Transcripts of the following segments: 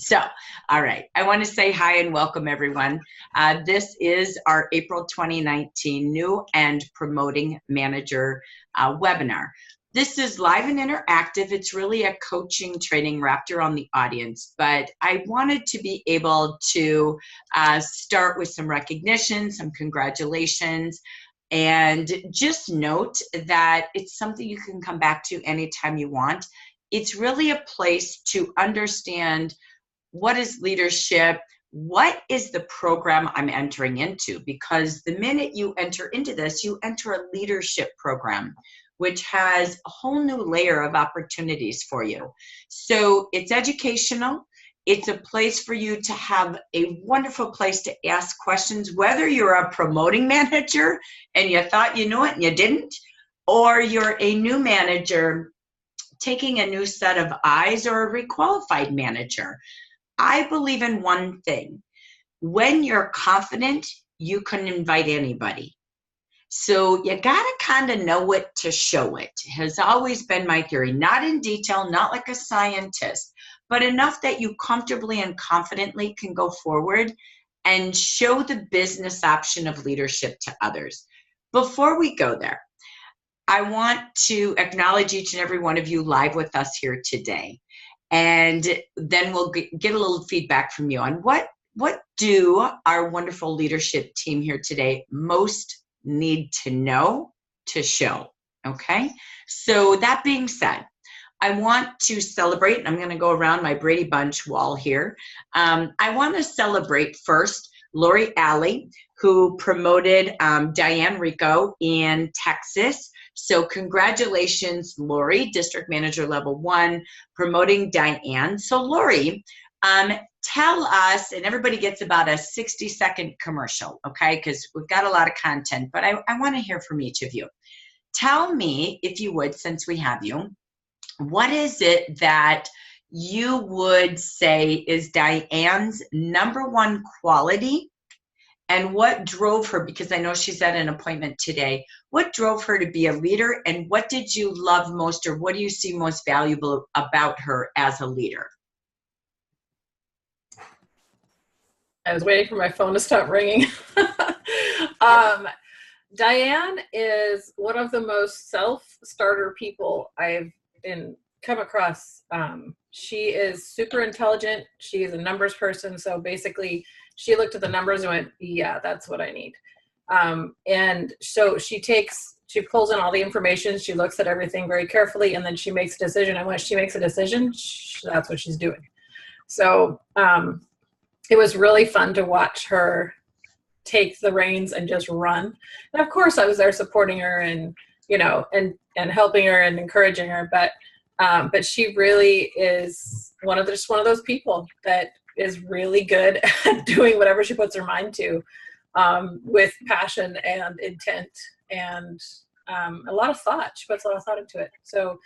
So, all right. I want to say hi and welcome everyone. This is our April 2019 New and Promoting Manager webinar. This is live and interactive. It's really a coaching training wrapped around the audience, but I wanted to be able to start with some recognition, some congratulations, and just note that it's something you can come back to anytime you want. It's really a place to understand what is leadership, what is the program I'm entering into, because the minute you enter into this, you enter a leadership program, which has a whole new layer of opportunities for you. So it's educational. It's a place for you to have a wonderful place to ask questions, whether you're a promoting manager and you thought you knew it and you didn't, or you're a new manager taking a new set of eyes, or a requalified manager. I believe in one thing. When you're confident, you can invite anybody. So you got to kind of know it to show it, has always been my theory. Not in detail, not like a scientist, but enough that you comfortably and confidently can go forward and show the business option of leadership to others. Before we go there, I want to acknowledge each and every one of you live with us here today. And then we'll get a little feedback from you on what do our wonderful leadership team here today most need to know to show, okay? So that being said, I want to celebrate, and I'm going to go around my Brady Bunch wall here. I want to celebrate first Lori Alley, who promoted Diane Rico in Texas. So congratulations, Lori, District Manager Level 1, promoting Diane. So Lori, tell us, and everybody gets about a 60-second commercial, okay, because we've got a lot of content, but I want to hear from each of you. Tell me, if you would, since we have you, what is it that you would say is Diane's #1 quality? And what drove her, because I know she's at an appointment today, what drove her to be a leader, and what did you love most, or what do you see most valuable about her as a leader? I was waiting for my phone to stop ringing. Diane is one of the most self-starter people I've come across. She is super intelligent. She is a numbers person. So basically, she looked at the numbers and went, yeah, that's what I need. And so she pulls in all the information. She looks at everything very carefully, and then she makes a decision. And once she makes a decision, that's what she's doing. So it was really fun to watch her take the reins and just run. And of course, I was there supporting her and, and helping her and encouraging her. But she really is one of those people that is really good at doing whatever she puts her mind to, with passion and intent and a lot of thought. She puts a lot of thought into it. So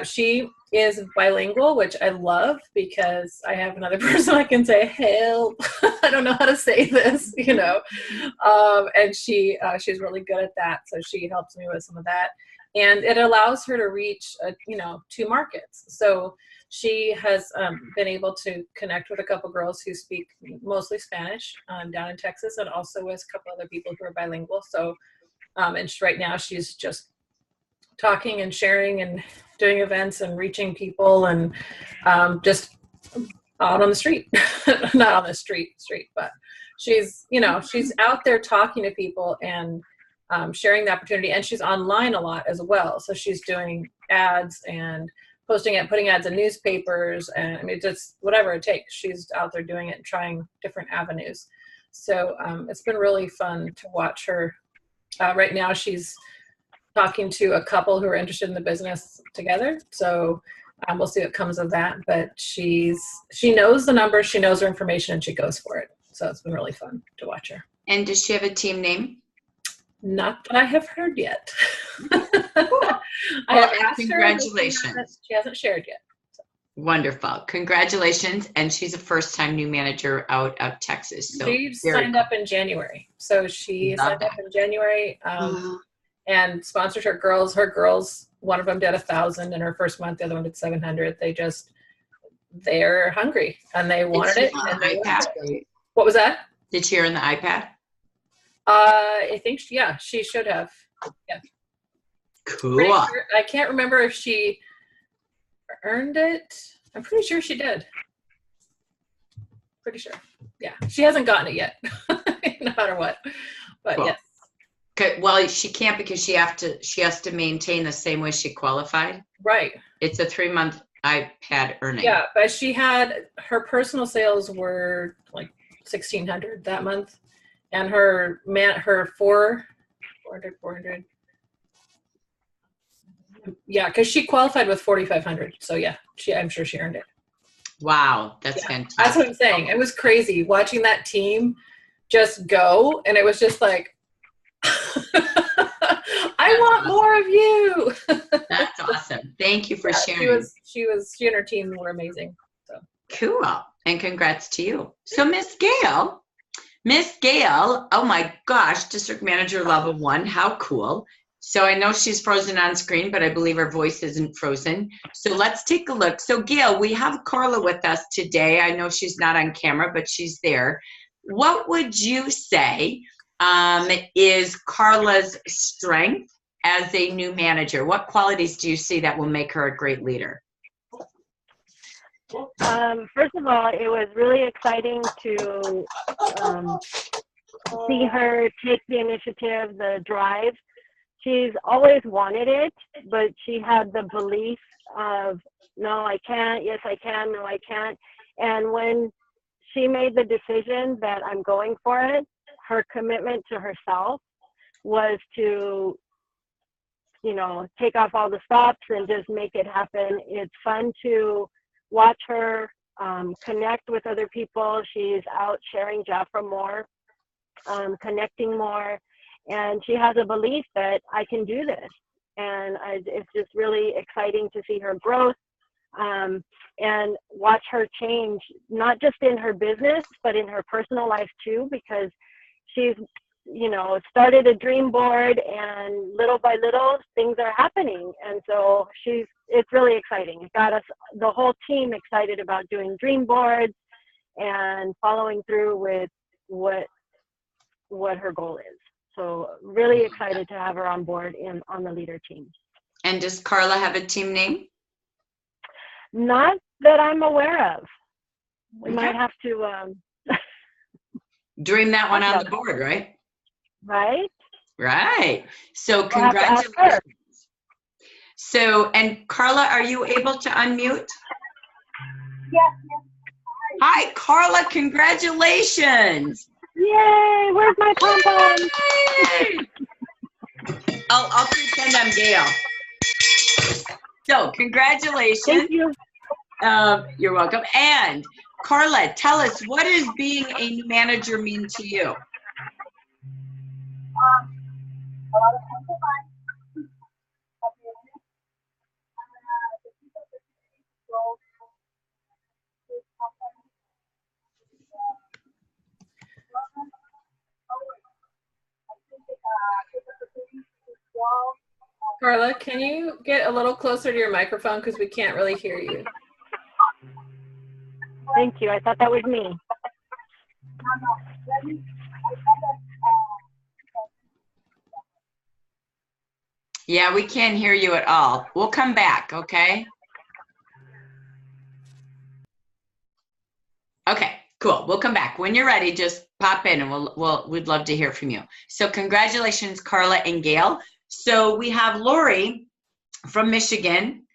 she is bilingual, which I love, because I have another person I can say, help, I don't know how to say this, and she's really good at that. So she helps me with some of that. And it allows her to reach, 2 markets. So she has been able to connect with a couple girls who speak mostly Spanish down in Texas, and also with a couple other people who are bilingual. So, and right now she's just talking and sharing and doing events and reaching people, and just out on the street, not on the street, but she's out there talking to people and sharing the opportunity. And she's online a lot as well. So she's doing ads and putting ads in newspapers, and I mean, just whatever it takes. She's out there doing it and trying different avenues. So it's been really fun to watch her. Right now she's talking to a couple who are interested in the business together. So we'll see what comes of that. But she knows the numbers, she knows her information, and she goes for it. So it's been really fun to watch her. And does she have a team name? Not that I have heard yet. Well, congratulations. She hasn't shared yet. So. Wonderful. Congratulations. And she's a first-time new manager out of Texas. So she signed up in January. So she signed up in January and sponsored her girls. Her girls, one of them did 1,000 in her first month. The other one did 700. They just they're hungry and they wanted it. And they iPad, wanted it. right? What was that? Did she earn the iPad? I think, yeah, she should have. Yeah. Cool. Sure. I can't remember if she earned it. I'm pretty sure she did. Pretty sure. Yeah. She hasn't gotten it yet, no matter what. But Cool. yes. Okay, well, she can't because she has to maintain the same way she qualified. Right. It's a 3-month iPad earning. Yeah, but she had her personal sales were like 1,600 that month, and her 400. Yeah, because she qualified with 4,500. So yeah, I'm sure she earned it. Wow, that's fantastic. That's what I'm saying. It was crazy watching that team just go, and it was just like, I want more of you. That's awesome. Thank you for sharing. She and her team were amazing. So cool, and congrats to you. So Miss Gail, oh my gosh, District Manager Level 1, how cool. So I know she's frozen on screen, but I believe her voice isn't frozen. So let's take a look. So Gail, we have Carla with us today. I know she's not on camera, but she's there. What would you say is Carla's strength as a new manager? What qualities do you see that will make her a great leader? First of all, it was really exciting to see her take the initiative, the drive. She's always wanted it, but she had the belief of, no, I can't, yes, I can, no, I can't. And when she made the decision that I'm going for it, her commitment to herself was to, you know, take off all the stops and just make it happen. It's fun to watch her connect with other people. She's out sharing Jafra more, connecting more, and she has a belief that I can do this. And it's just really exciting to see her growth and watch her change, not just in her business, but in her personal life too, because she's, you know, started a dream board, and little by little things are happening. And so it's really exciting. It got us, the whole team, excited about doing dream boards and following through with what her goal is. So really excited to have her on board on the leader team. And does Carla have a team name? Not that I'm aware of. We might have to dream that one on the board, right? Right. Right. So congratulations. So, and Carla, are you able to unmute? Yes. Hi, Carla, congratulations. Yay, where's my pom-pom? I'll pretend I'm Gail. So, congratulations. Thank you. You're welcome. And Carla, tell us, what does being a new manager mean to you? A lot of compromise. Carla, can you get a little closer to your microphone because we can't really hear you? Thank you. I thought that was me. Yeah, we can't hear you at all. We'll come back, okay? Okay, cool. We'll come back. When you're ready, just pop in and we'd love to hear from you. So congratulations, Carla and Gail. So we have Lori from Michigan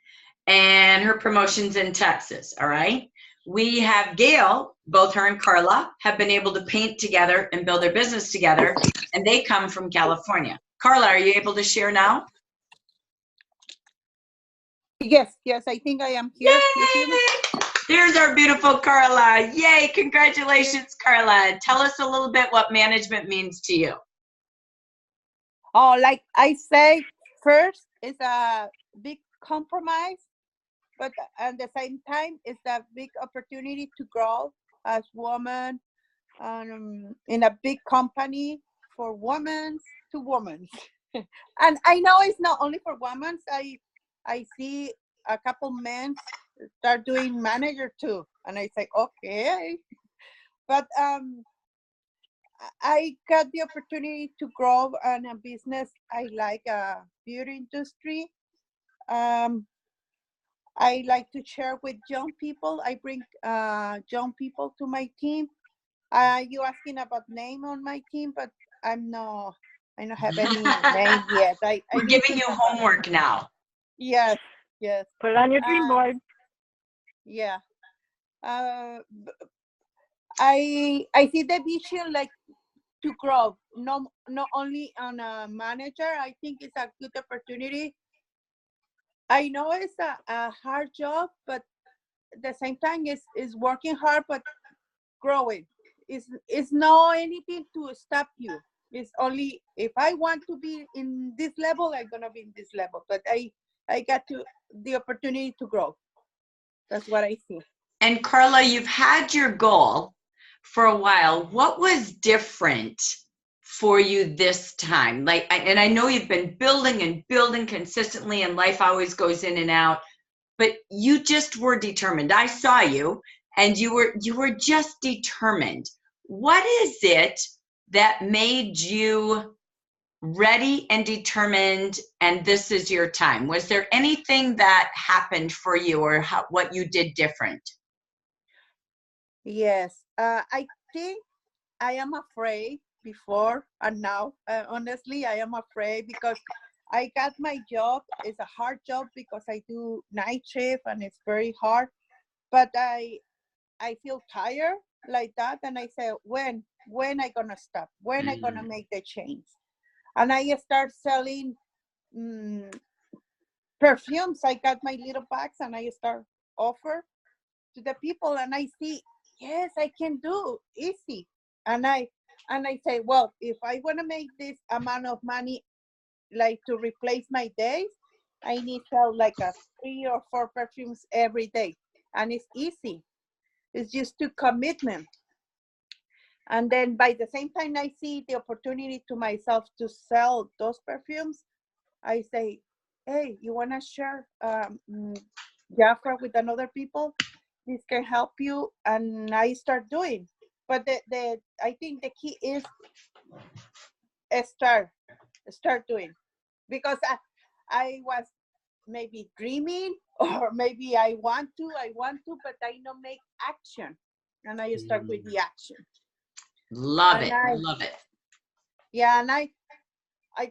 and her promotion's in Texas, all right? We have Gail, both her and Carla have been able to paint together and build their business together, and they come from California. Carla, are you able to share now? Yes, I think I am here. Yay! There's our beautiful Carla. Yay, congratulations, Carla. Tell us a little bit what management means to you. Oh, like I say, first, it's a big compromise, but at the same time, it's a big opportunity to grow as women in a big company for women to women. And I know it's not only for women. I see a couple men start doing manager too. And I say, okay. But I got the opportunity to grow in a business. I like beauty industry. Um, I like to share with young people. I bring young people to my team. You asking about name on my team, but I don't have any name yet. I We're didn't giving think you about it. homework now. Yes, yes. Put it on your dream board. Yeah. I see the vision like to grow. No, not only on a manager. I think it's a good opportunity. I know it's a hard job, but at the same time, it's working hard, but growing. It's not anything to stop you. It's only if I want to be in this level, I'm gonna be in this level. But I got to the opportunity to grow. That's what I see. And Carla, you've had your goal for a while. What was different for you this time? Like, and I know you've been building and building consistently, and life always goes in and out, but you just were determined. I saw you, and you were just determined. What is it that made you ready and determined, and this is your time? Was there anything that happened for you, or what you did different? Yes, I think I am afraid before and now. Honestly, I am afraid because I got my job. It's a hard job because I do night shift and it's very hard. But I feel tired like that, and I say, when I gonna stop? When I gonna make the change? And I start selling mm, perfumes. I got my little bags and I start offer to the people, and I see, yes, I can do easy. And I say, well, if I want to make this amount of money, like to replace my days, I need sell like a 3 or 4 perfumes every day, and it's easy. It's just to commitment. And then by the same time, I see the opportunity to myself to sell those perfumes. I say, hey, you want to share Jafra with another people? This can help you. And I start doing. But I think the key is start, start doing. Because I was maybe dreaming or maybe I want to, but I don't make action. And I start with the action. Love And it. Love it. yeah, and I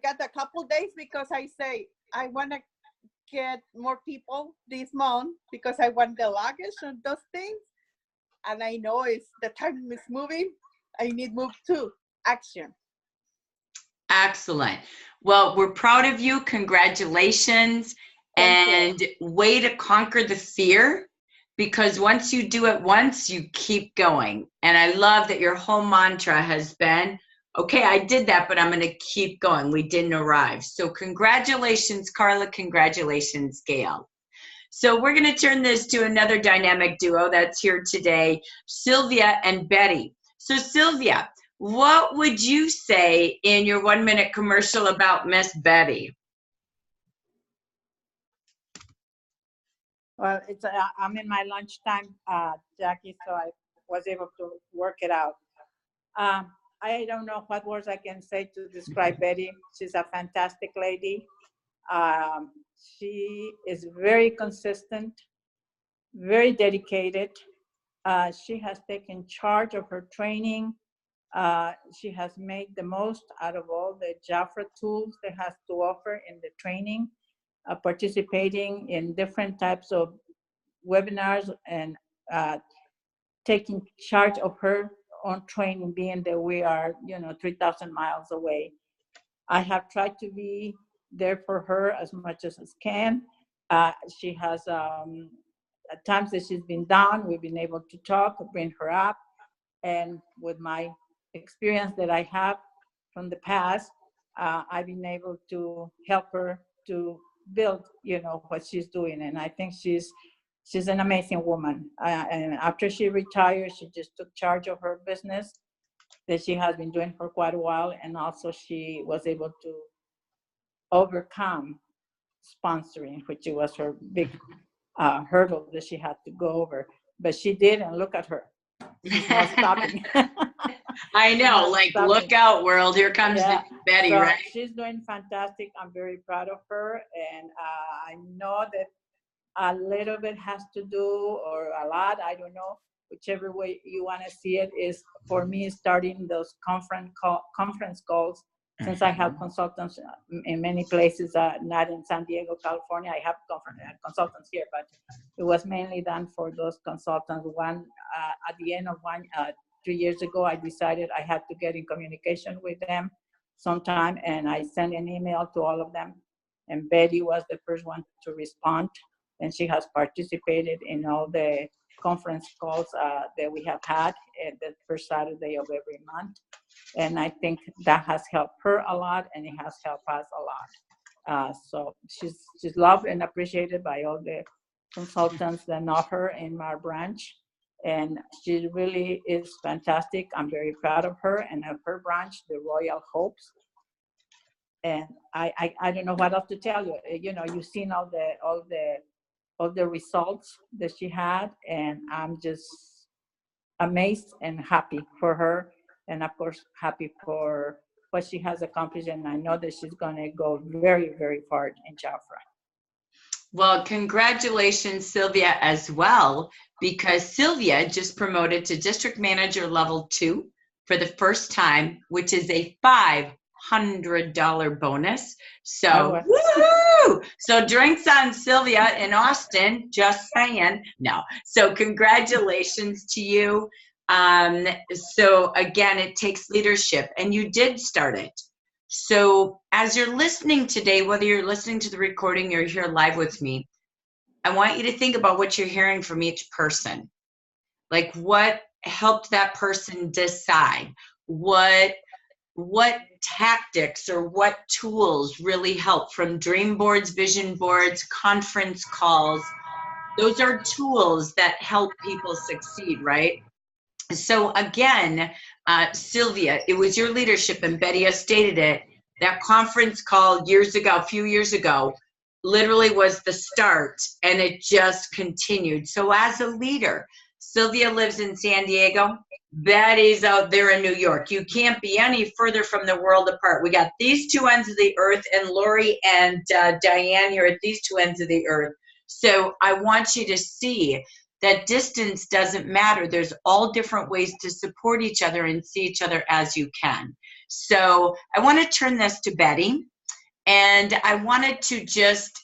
got a couple days because I say I want to get more people this month because I want the luggage and those things. And I know it's the time is moving. I need move to action. Excellent. Well, we're proud of you. Congratulations. Thank you. And way to conquer the fear, because once you do it once, you keep going. And I love that your whole mantra has been, okay, I did that, but I'm going to keep going. We didn't arrive. So congratulations, Carla. Congratulations, Gail. So we're going to turn this to another dynamic duo that's here today, Sylvia and Betty. So Sylvia, what would you say in your 1-minute commercial about Miss Betty? Well, I'm in my lunchtime, Jackie, so I was able to work it out. I don't know what words I can say to describe Betty. She's a fantastic lady. She is very consistent, very dedicated. She has taken charge of her training. She has made the most out of all the Jafra tools that has to offer in the training, participating in different types of webinars and taking charge of her own training, being that we are, 3,000 miles away. I have tried to be there for her as much as I can. She has at times that she's been down, we've been able to talk, bring her up, and with my experience that I have from the past, I've been able to help her to build, what she's doing, and I think she's an amazing woman. And after she retired, she just took charge of her business that she has been doing for quite a while, and also she was able to overcome sponsoring, which was her big hurdle that she had to go over. But she did, and look at her. She's not stopping. I know, Not like, stopping. look out, world. Here comes Yeah. Betty, So right? she's doing fantastic. I'm very proud of her. And I know that a little bit has to do, or a lot, I don't know, whichever way you want to see it, is for me starting those conference calls. Since I have consultants in many places, not in San Diego, California, I have consultants here, but it was mainly done for those consultants. One, at the end of 3 years ago, I decided I had to get in communication with them sometime, and I sent an email to all of them. And Betty was the first one to respond, and she has participated in all the conference calls that we have had at the first Saturday of every month. And I think that has helped her a lot, and it has helped us a lot. So she's loved and appreciated by all the consultants that know her in our branch. And she really is fantastic. I'm very proud of her and of her branch, the Royal Hopes. And I don't know what else to tell you. You know, you've seen all the results that she had, and I'm just amazed and happy for her, and of course happy for what she has accomplished. And I know that she's going to go very, very far in Jafra. Well, congratulations, Sylvia, as well, because Sylvia just promoted to district manager level 2 for the first time, which is a $500 bonus. So, woo! So drinks on Sylvia in Austin, just saying. No. So congratulations to you. So again, it takes leadership, and you did start it. So as you're listening today, whether you're listening to the recording or you're here live with me, I want you to think about what you're hearing from each person. Like, what helped that person decide? What tactics or what tools really help, from dream boards, vision boards, conference calls? Those are tools that help people succeed, right? So again, Sylvia, it was your leadership, and Betty has stated it, that conference call a few years ago, literally was the start, and it just continued. So as a leader, Sylvia lives in San Diego, Betty's out there in New York. You can't be any further from the world apart. We got these two ends of the earth, and Lori and Diane here at these two ends of the earth. So I want you to see that distance doesn't matter. There's all different ways to support each other and see each other as you can. So I want to turn this to Betty, and I wanted to just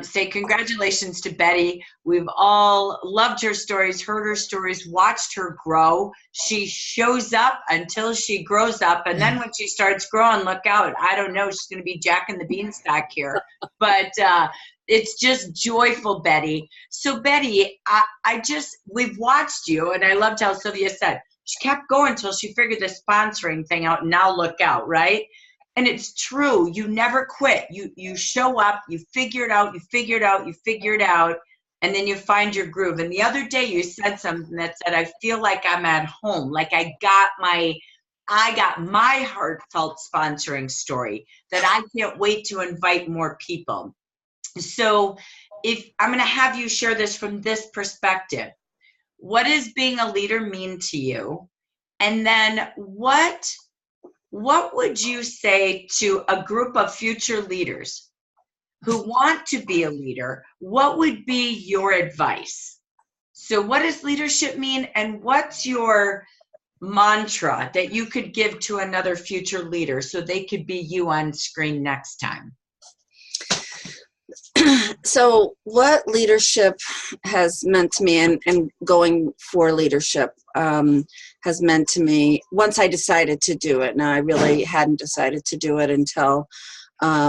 say congratulations to Betty. We've all loved her stories, heard her stories, watched her grow. She shows up until she grows up, and then when she starts growing, look out. I don't know, she's going to be Jack and the Beanstalk here. But it's just joyful, Betty. So Betty, we've watched you, and I loved how Sylvia said, she kept going until she figured the sponsoring thing out, and now look out, right? And it's true. You never quit. You show up, you figure it out, and then you find your groove. And the other day you said something that said, I feel like I'm at home. Like I got my heartfelt sponsoring story that I can't wait to invite more people. So if I'm going to have you share this from this perspective, what does being a leader mean to you? And then what would you say to a group of future leaders who want to be a leader? What would be your advice? So what does leadership mean, and what's your mantra that you could give to another future leader so they could be you on screen next time? So what leadership has meant to me, and going for leadership has meant to me once I decided to do it. Now, I really hadn't decided to do it until, I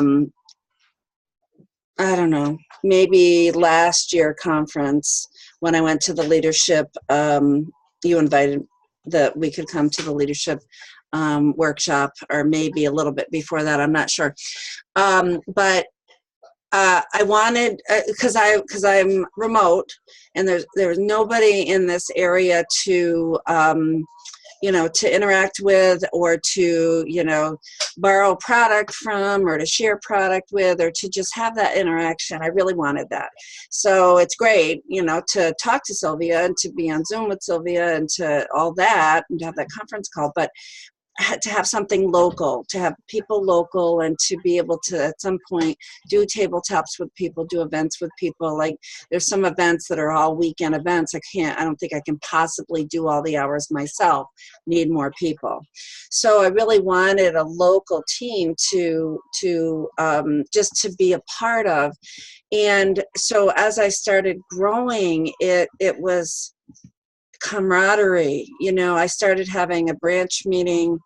don't know, maybe last year conference when I went to the leadership, you invited that we could come to the leadership workshop, or maybe a little bit before that, I'm not sure. But I wanted, because I'm remote, and there was nobody in this area to, to interact with, or to, borrow product from, or to share product with, or to just have that interaction. I really wanted that. So it's great, to talk to Sylvia and to be on Zoom with Sylvia and to all that and to have that conference call, but to have something local, to have people local, and to be able to at some point do tabletops with people, do events with people. Like there's some events that are all weekend events. I don't think I can possibly do all the hours myself, need more people. So I really wanted a local team to just to be a part of. And so as I started growing, it was camaraderie. I started having a branch meeting.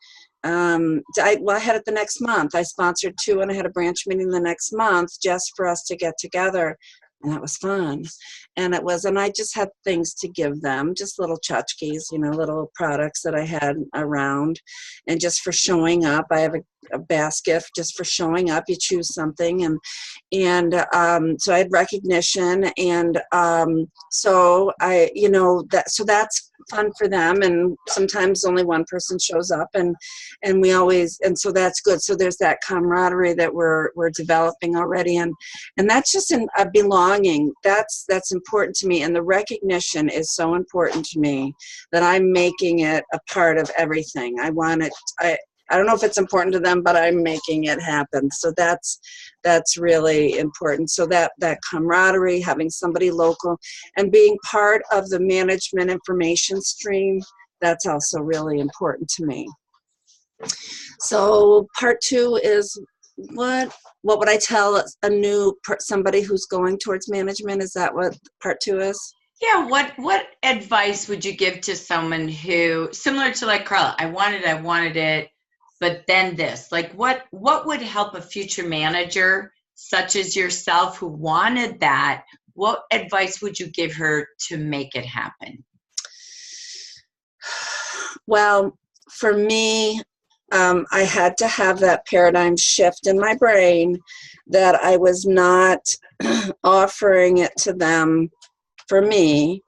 I had it the next month. I sponsored 2, and I had a branch meeting the next month just for us to get together. And that was fun. And I just had things to give them, just little tchotchkes, little products that I had around. And just for showing up, I have a basket just for showing up. You choose something. And so I had recognition. And so that's fun for them. And sometimes only one person shows up, and so that's good. So there's that camaraderie that we're developing already. And that's just a belonging. That's important to me. And the recognition is so important to me that I'm making it a part of everything. I want it. I don't know if it's important to them, but I'm making it happen. So that's really important. So that camaraderie, having somebody local, and being part of the management information stream, that's also really important to me. So part 2 is what would I tell somebody who's going towards management? Is that what part 2 is? Yeah, what advice would you give to someone who, similar to like Carla, I wanted it, but then this, like what would help a future manager such as yourself who wanted that? What advice would you give her to make it happen? Well, for me, I had to have that paradigm shift in my brain that I was not offering it to them for me.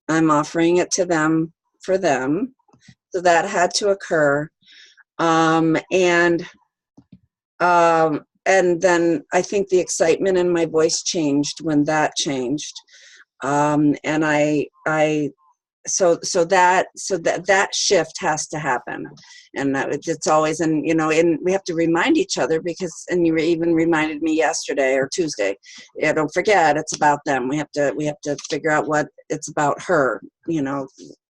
I'm offering it to them for them. So that had to occur. And then I think the excitement in my voice changed when that changed. And so that shift has to happen. And it's always, and we have to remind each other, because, and you even reminded me yesterday or Tuesday, don't forget, it's about them. We have to figure out what it's about her,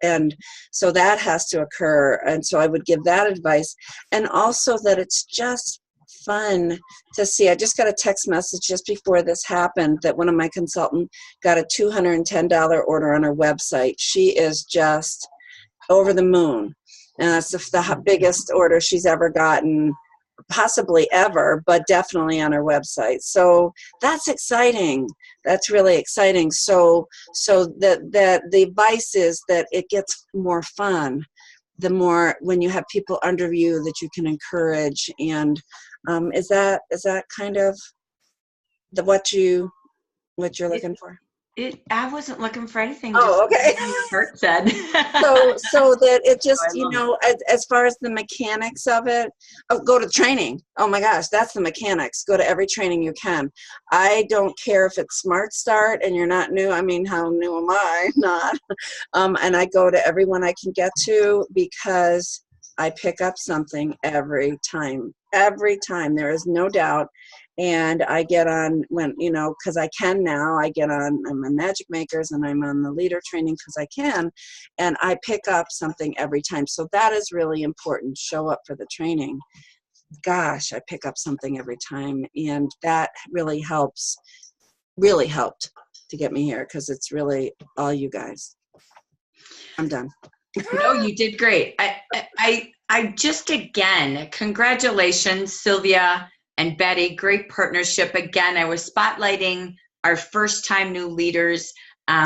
and so that has to occur. And so I would give that advice. And also that it's just fun to see. I just got a text message just before this happened that one of my consultants got a $210 order on her website. She is just over the moon. And that's the biggest order she's ever gotten, possibly ever, but definitely on her website. So that's exciting. That's really exciting. So the advice is that it gets more fun the more when you have people under you that you can encourage. And is that kind of what you're looking for? I wasn't looking for anything. Oh, okay. Kurt said. so that it just, as far as the mechanics of it, go to training. Oh my gosh, that's the mechanics. Go to every training you can. I don't care if it's Smart Start and you're not new. I mean, how new am I? Not. And I go to everyone I can get to, because I pick up something every time. Every time, there is no doubt. And I get on when, because I can now, I'm on Magic Makers and I'm on the leader training because I can, and I pick up something every time. So that is really important. Show up for the training. Gosh, I pick up something every time. And that really helped to get me here, because it's really all you guys. I'm done. No, you did great. I just, again, congratulations, Sylvia and Betty, great partnership. Again, I was spotlighting our first-time new leaders,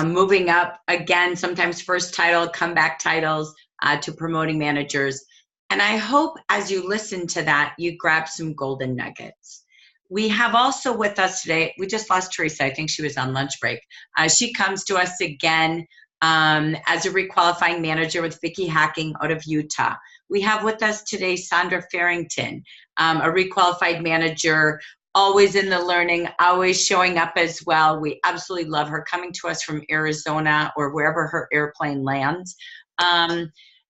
moving up, again, sometimes first title, comeback titles, to promoting managers. And I hope as you listen to that, you grab some golden nuggets. We have also with us today, we just lost Teresa. I think she was on lunch break. She comes to us again as a requalifying manager with Vicky Hacking out of Utah. We have with us today Sandra Farrington, a requalified manager, always in the learning, always showing up as well. We absolutely love her, coming to us from Arizona or wherever her airplane lands.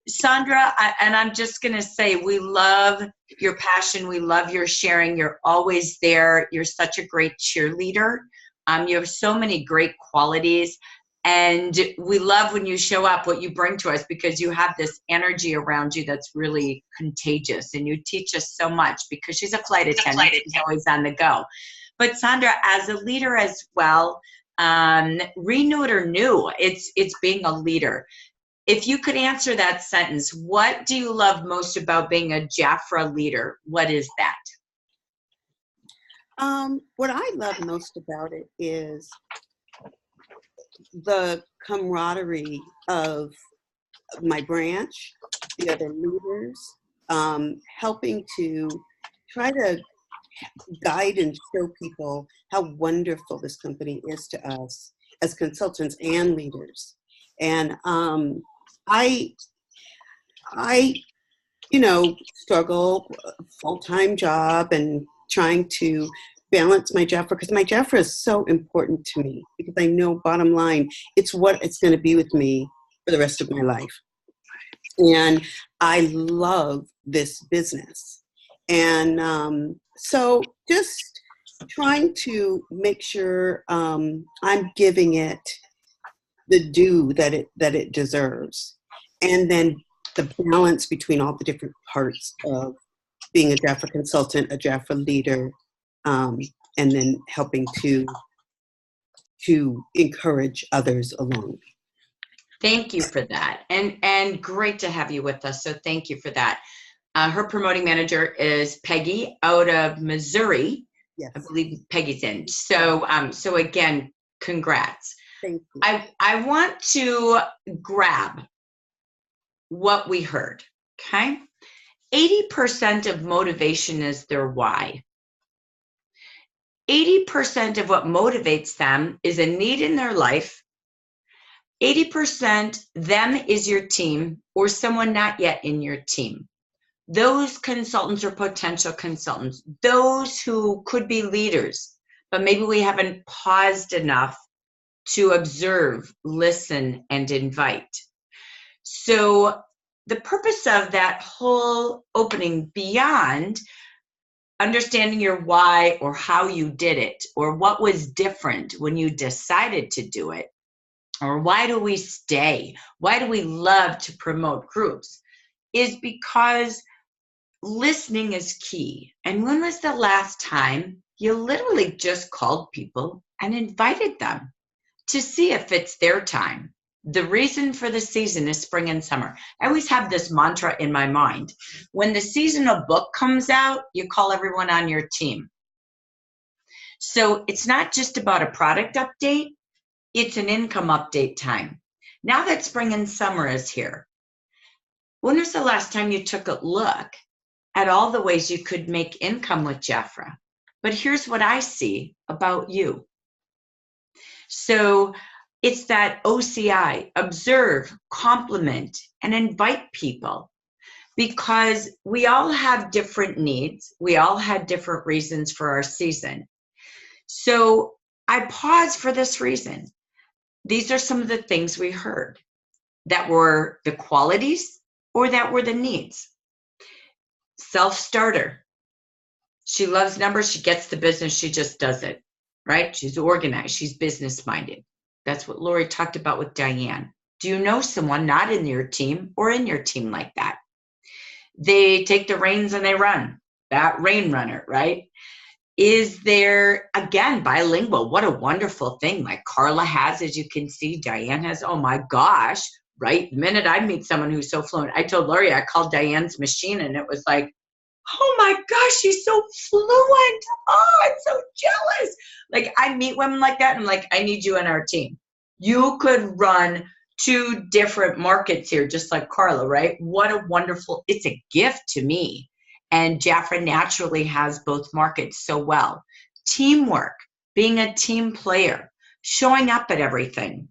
Sandra, and I'm just going to say, we love your passion. We love your sharing. You're always there. You're such a great cheerleader. You have so many great qualities. And we love when you show up, what you bring to us, because you have this energy around you that's really contagious. And you teach us so much, because she's a flight attendant. She's always on the go. But Sandra, as a leader as well, renewed or new, it's being a leader. If you could answer that sentence, what do you love most about being a Jafra leader? What is that? What I love most about it is the camaraderie of my branch, the other leaders, helping to try to guide and show people how wonderful this company is to us as consultants and leaders. And I struggle full-time job and trying to balance my Jafra, because my Jafra is so important to me, because I know, bottom line, it's what it's going to be with me for the rest of my life. And I love this business. And so just trying to make sure I'm giving it the due that it deserves. And then the balance between all the different parts of being a Jafra consultant, a Jafra leader, and then helping to encourage others along. Thank you for that. And great to have you with us. So thank you for that. Her promoting manager is Peggy out of Missouri. Yes. I believe Peggy's in. So so again, congrats. Thank you. I want to grab what we heard, okay? 80% of motivation is their why. 80% of what motivates them is a need in their life. 80% them is your team or someone not yet in your team. Those consultants or potential consultants, those who could be leaders, but maybe we haven't paused enough to observe, listen, and invite. So the purpose of that whole opening, beyond understanding your why or how you did it or what was different when you decided to do it, or why do we stay, why do we love to promote groups, is because listening is key. And when was the last time you literally just called people and invited them to see if it's their time? The reason for the season is spring and summer. I always have this mantra in my mind. When the seasonal book comes out, you call everyone on your team. So it's not just about a product update, it's an income update time. Now that spring and summer is here, when was the last time you took a look at all the ways you could make income with Jafra? But here's what I see about you. So it's that OCI, observe, compliment, and invite people, because we all have different needs. We all had different reasons for our season. So I pause for this reason. These are some of the things we heard that were the qualities or that were the needs. Self-starter. She loves numbers. She gets the business. She just does it, right? She's organized. She's business-minded. That's what Lori talked about with Diane. Do you know someone not in your team or in your team like that? They take the reins and they run. That rain runner, right? Is there, again, bilingual? What a wonderful thing. Like Carla has, as you can see, Diane has. Oh my gosh, right? The minute I meet someone who's so fluent, I told Lori I called Diane's machine and it was like, oh my gosh, she's so fluent. Oh, I'm so jealous. Like I meet women like that and I'm like, I need you in our team. You could run 2 different markets here, just like Carla, right? What a wonderful, it's a gift to me. And Jafra naturally has both markets so well. Teamwork, being a team player, showing up at everything.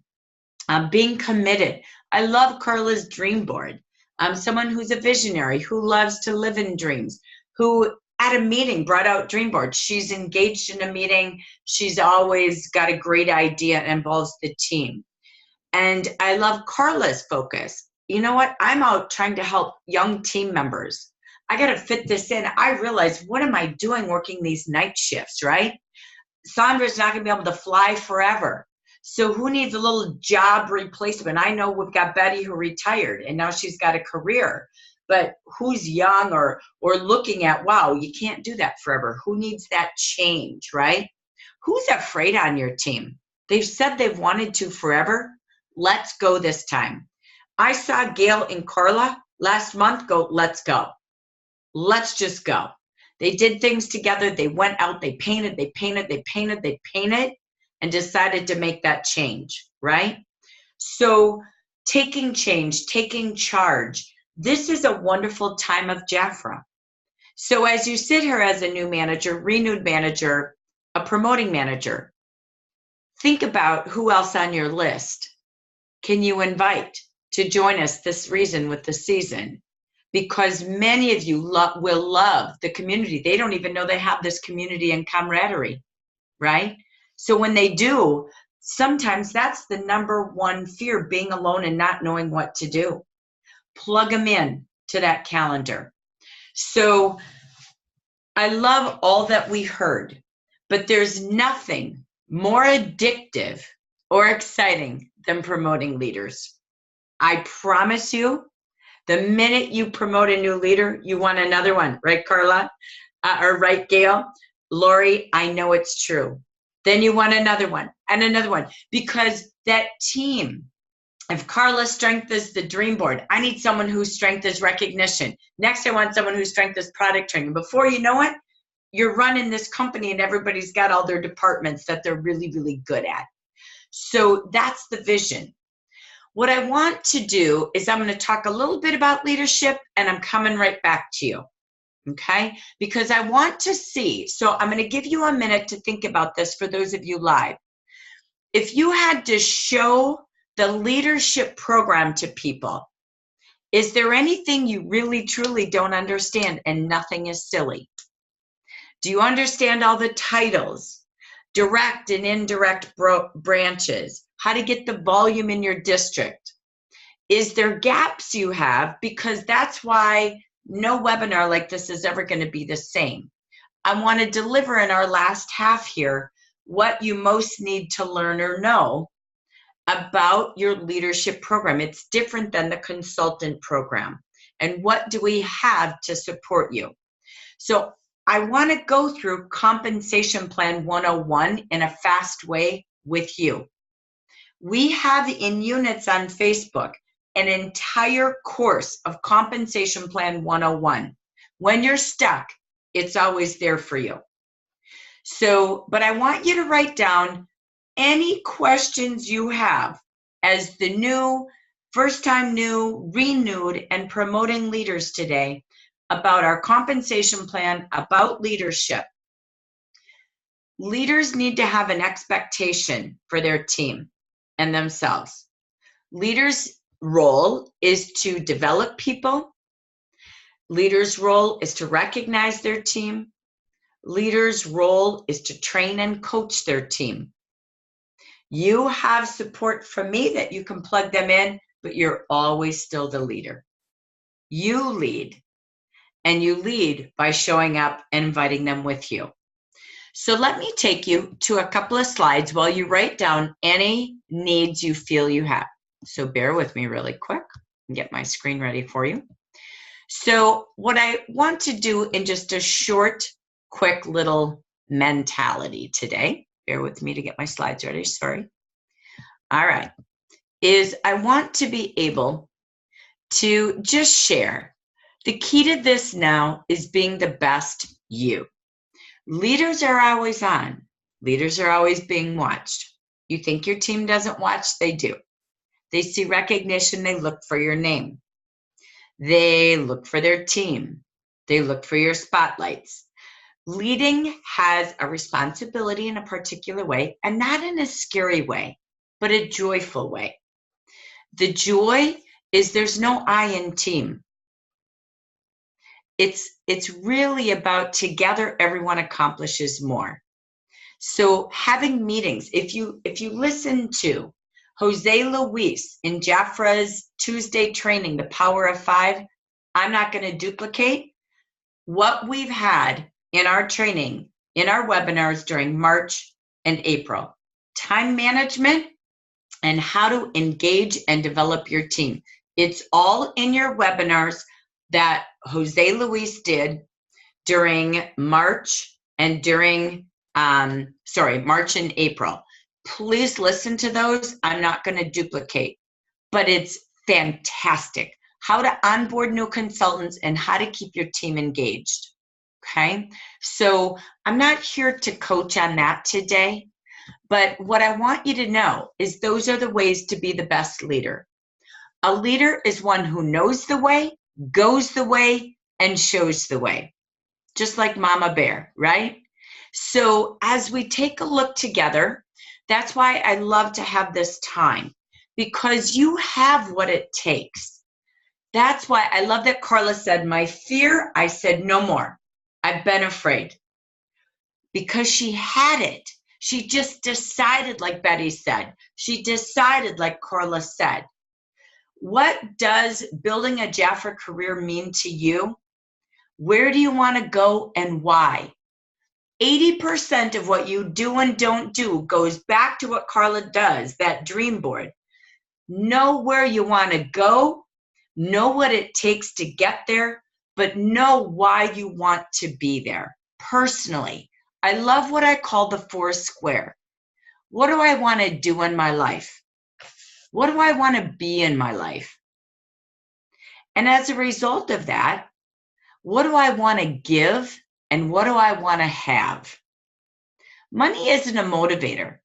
being committed. I love Carla's dream board. Someone who's a visionary, who loves to live in dreams, who at a meeting brought out dream board. She's engaged in a meeting. She's always got a great idea and involves the team. And I love Carla's focus. You know what? I'm out trying to help young team members. I got to fit this in. I realize, what am I doing working these night shifts, right? Sandra's not going to be able to fly forever. So who needs a little job replacement? I know we've got Betty who retired and now she's got a career, but who's young or looking at, wow, you can't do that forever. Who needs that change, right? Who's afraid on your team? They've said they've wanted to forever. Let's go this time. I saw Gail and Carla last month go, let's go. Let's just go. They did things together. They went out, they painted, and decided to make that change, right? So taking change, taking charge. This is a wonderful time of Jafra. So as you sit here as a new manager, renewed manager, a promoting manager, think about who else on your list can you invite to join us this reason with the season? Because many of you will love the community. They don't even know they have this community and camaraderie, right? So when they do, sometimes that's the number one fear, being alone and not knowing what to do. Plug them in to that calendar. So I love all that we heard, but there's nothing more addictive or exciting than promoting leaders. I promise you, the minute you promote a new leader, you want another one, right, Carla? Or right, Gail? Lori, I know it's true. Then you want another one and another one, because that team, if Carla's strength is the dream board, I need someone whose strength is recognition. Next, I want someone whose strength is product training. Before you know it, you're running this company and everybody's got all their departments that they're really, really good at. So that's the vision. What I want to do is I'm going to talk a little bit about leadership and I'm coming right back to you. Okay? Because I want to see, so I'm going to give you a minute to think about this for those of you live. If you had to show the leadership program to people, is there anything you really, truly don't understand? And nothing is silly. Do you understand all the titles, direct and indirect branches, how to get the volume in your district? Is there gaps you have? Because that's why no webinar like this is ever going to be the same. I want to deliver in our last half here what you most need to learn or know about your leadership program. It's different than the consultant program. And what do we have to support you? So I want to go through Compensation Plan 101 in a fast way with you. We have in units on Facebook an entire course of Compensation Plan 101. When you're stuck, it's always there for you. So, but I want you to write down any questions you have as the new, first time new, renewed, and promoting leaders today about our compensation plan, about leadership. Leaders need to have an expectation for their team and themselves. Leaders' role is to develop people. Leaders' role is to recognize their team. Leaders' role is to train and coach their team. You have support from me that you can plug them in, but you're always still the leader. You lead, and you lead by showing up and inviting them with you. So let me take you to a couple of slides while you write down any needs you feel you have. So bear with me really quick and get my screen ready for you. So what I want to do in just a short, quick little mentality today, bear with me to get my slides ready, sorry. All right, is I want to be able to just share. The key to this now is being the best you. Leaders are always on. Leaders are always being watched. You think your team doesn't watch? They do. They see recognition. They look for your name. They look for their team. They look for your spotlights. Leading has a responsibility in a particular way, and not in a scary way, but a joyful way. The joy is there's no I in team. It's really about together everyone accomplishes more. So having meetings, if you listen to Jose Luis in Jafra's Tuesday training, The Power of Five, I'm not going to duplicate what we've had in our training, in our webinars during March and April. Time management and how to engage and develop your team. It's all in your webinars that Jose Luis did during March and during, March and April. Please listen to those. I'm not going to duplicate, but it's fantastic. How to onboard new consultants and how to keep your team engaged. Okay, so I'm not here to coach on that today, but what I want you to know is those are the ways to be the best leader. A leader is one who knows the way, goes the way, and shows the way. Just like Mama Bear, right? So as we take a look together, that's why I love to have this time, because you have what it takes. That's why I love that Carla said, my fear, I said, no more. I've been afraid. Because she had it. She just decided, like Betty said. She decided, like Carla said. What does building a Jafra career mean to you? Where do you want to go and why? 80% of what you do and don't do goes back to what Carla does, that dream board. Know where you want to go, know what it takes to get there, but know why you want to be there. Personally, I love what I call the 4 square. What do I want to do in my life? What do I want to be in my life? And as a result of that, what do I want to give and what do I want to have? Money isn't a motivator,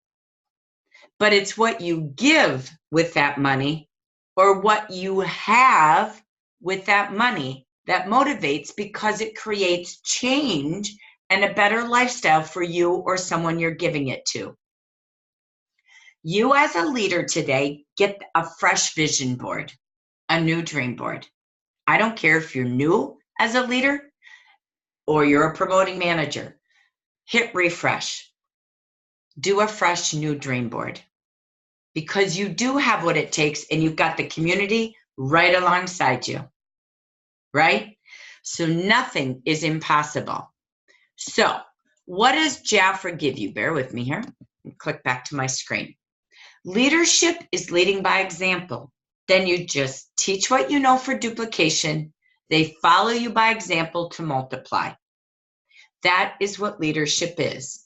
but it's what you give with that money or what you have with that money that motivates, because it creates change and a better lifestyle for you or someone you're giving it to. You as a leader today, get a fresh vision board, a new dream board. I don't care if you're new as a leader or you're a promoting manager. Hit refresh. Do a fresh new dream board, because you do have what it takes and you've got the community right alongside you, right? So nothing is impossible. So what does Jafra give you? Bear with me here. Click back to my screen. Leadership is leading by example. Then you just teach what you know for duplication. They follow you by example to multiply. That is what leadership is.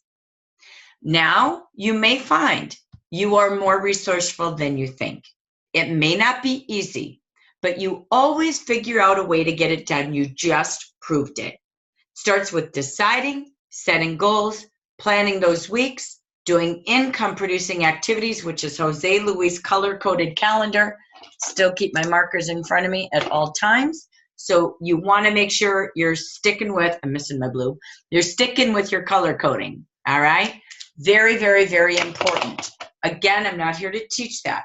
Now, you may find you are more resourceful than you think. It may not be easy, but you always figure out a way to get it done. You just proved it. Starts with deciding, setting goals, planning those weeks, doing income-producing activities, which is Jose Luis color-coded calendar. Still keep my markers in front of me at all times. So you want to make sure you're sticking with, I'm missing my blue, you're sticking with your color coding, all right? Very, very, very important. Again, I'm not here to teach that.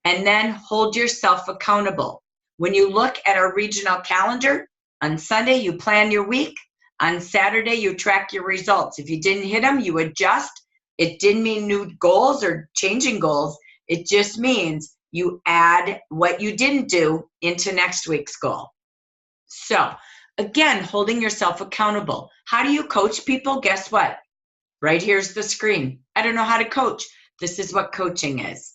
And then hold yourself accountable. When you look at our regional calendar, on Sunday, you plan your week. On Saturday, you track your results. If you didn't hit them, you adjust. It didn't mean new goals or changing goals. It just means you add what you didn't do into next week's goal. So, again, holding yourself accountable. How do you coach people? Guess what? Right here's the screen. I don't know how to coach. This is what coaching is,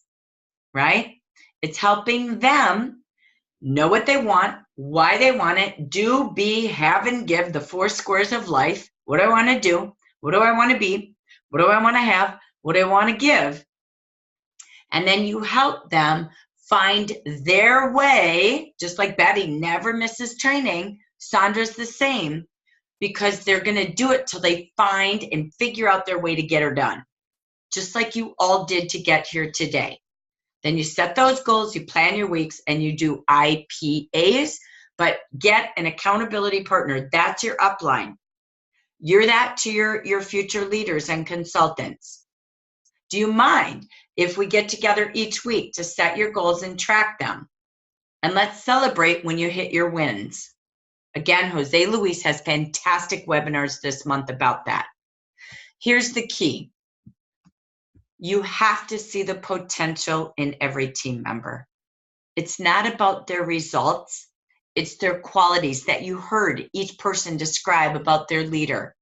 right? It's helping them know what they want, why they want it, do, be, have, and give, the 4 squares of life. What do I want to do? What do I want to be? What do I want to have? What do I want to give? And then you help them find their way, just like Betty never misses training. Sandra's the same, because they're going to do it till they find and figure out their way to get her done, just like you all did to get here today. Then you set those goals, you plan your weeks, and you do IPAs, but get an accountability partner. That's your upline. You're that to your future leaders and consultants. Do you mind if we get together each week to set your goals and track them. And let's celebrate when you hit your wins. Again, Jose Luis has fantastic webinars this month about that. Here's the key. You have to see the potential in every team member. It's not about their results. It's their qualities that you heard each person describe about their leader.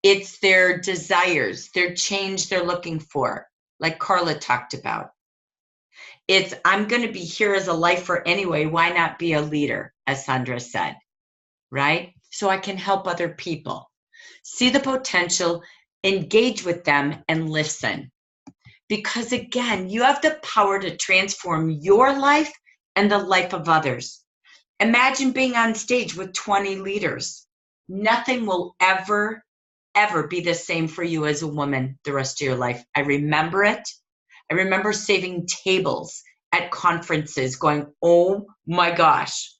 It's their desires, their change they're looking for, like Carla talked about. It's, I'm going to be here as a lifer anyway. Why not be a leader, as Sandra said, right? So I can help other people. See the potential, engage with them, and listen. Because again, you have the power to transform your life and the life of others. Imagine being on stage with 20 leaders. Nothing will ever be the same for you as a woman the rest of your life. I remember it. I remember saving tables at conferences going, oh my gosh.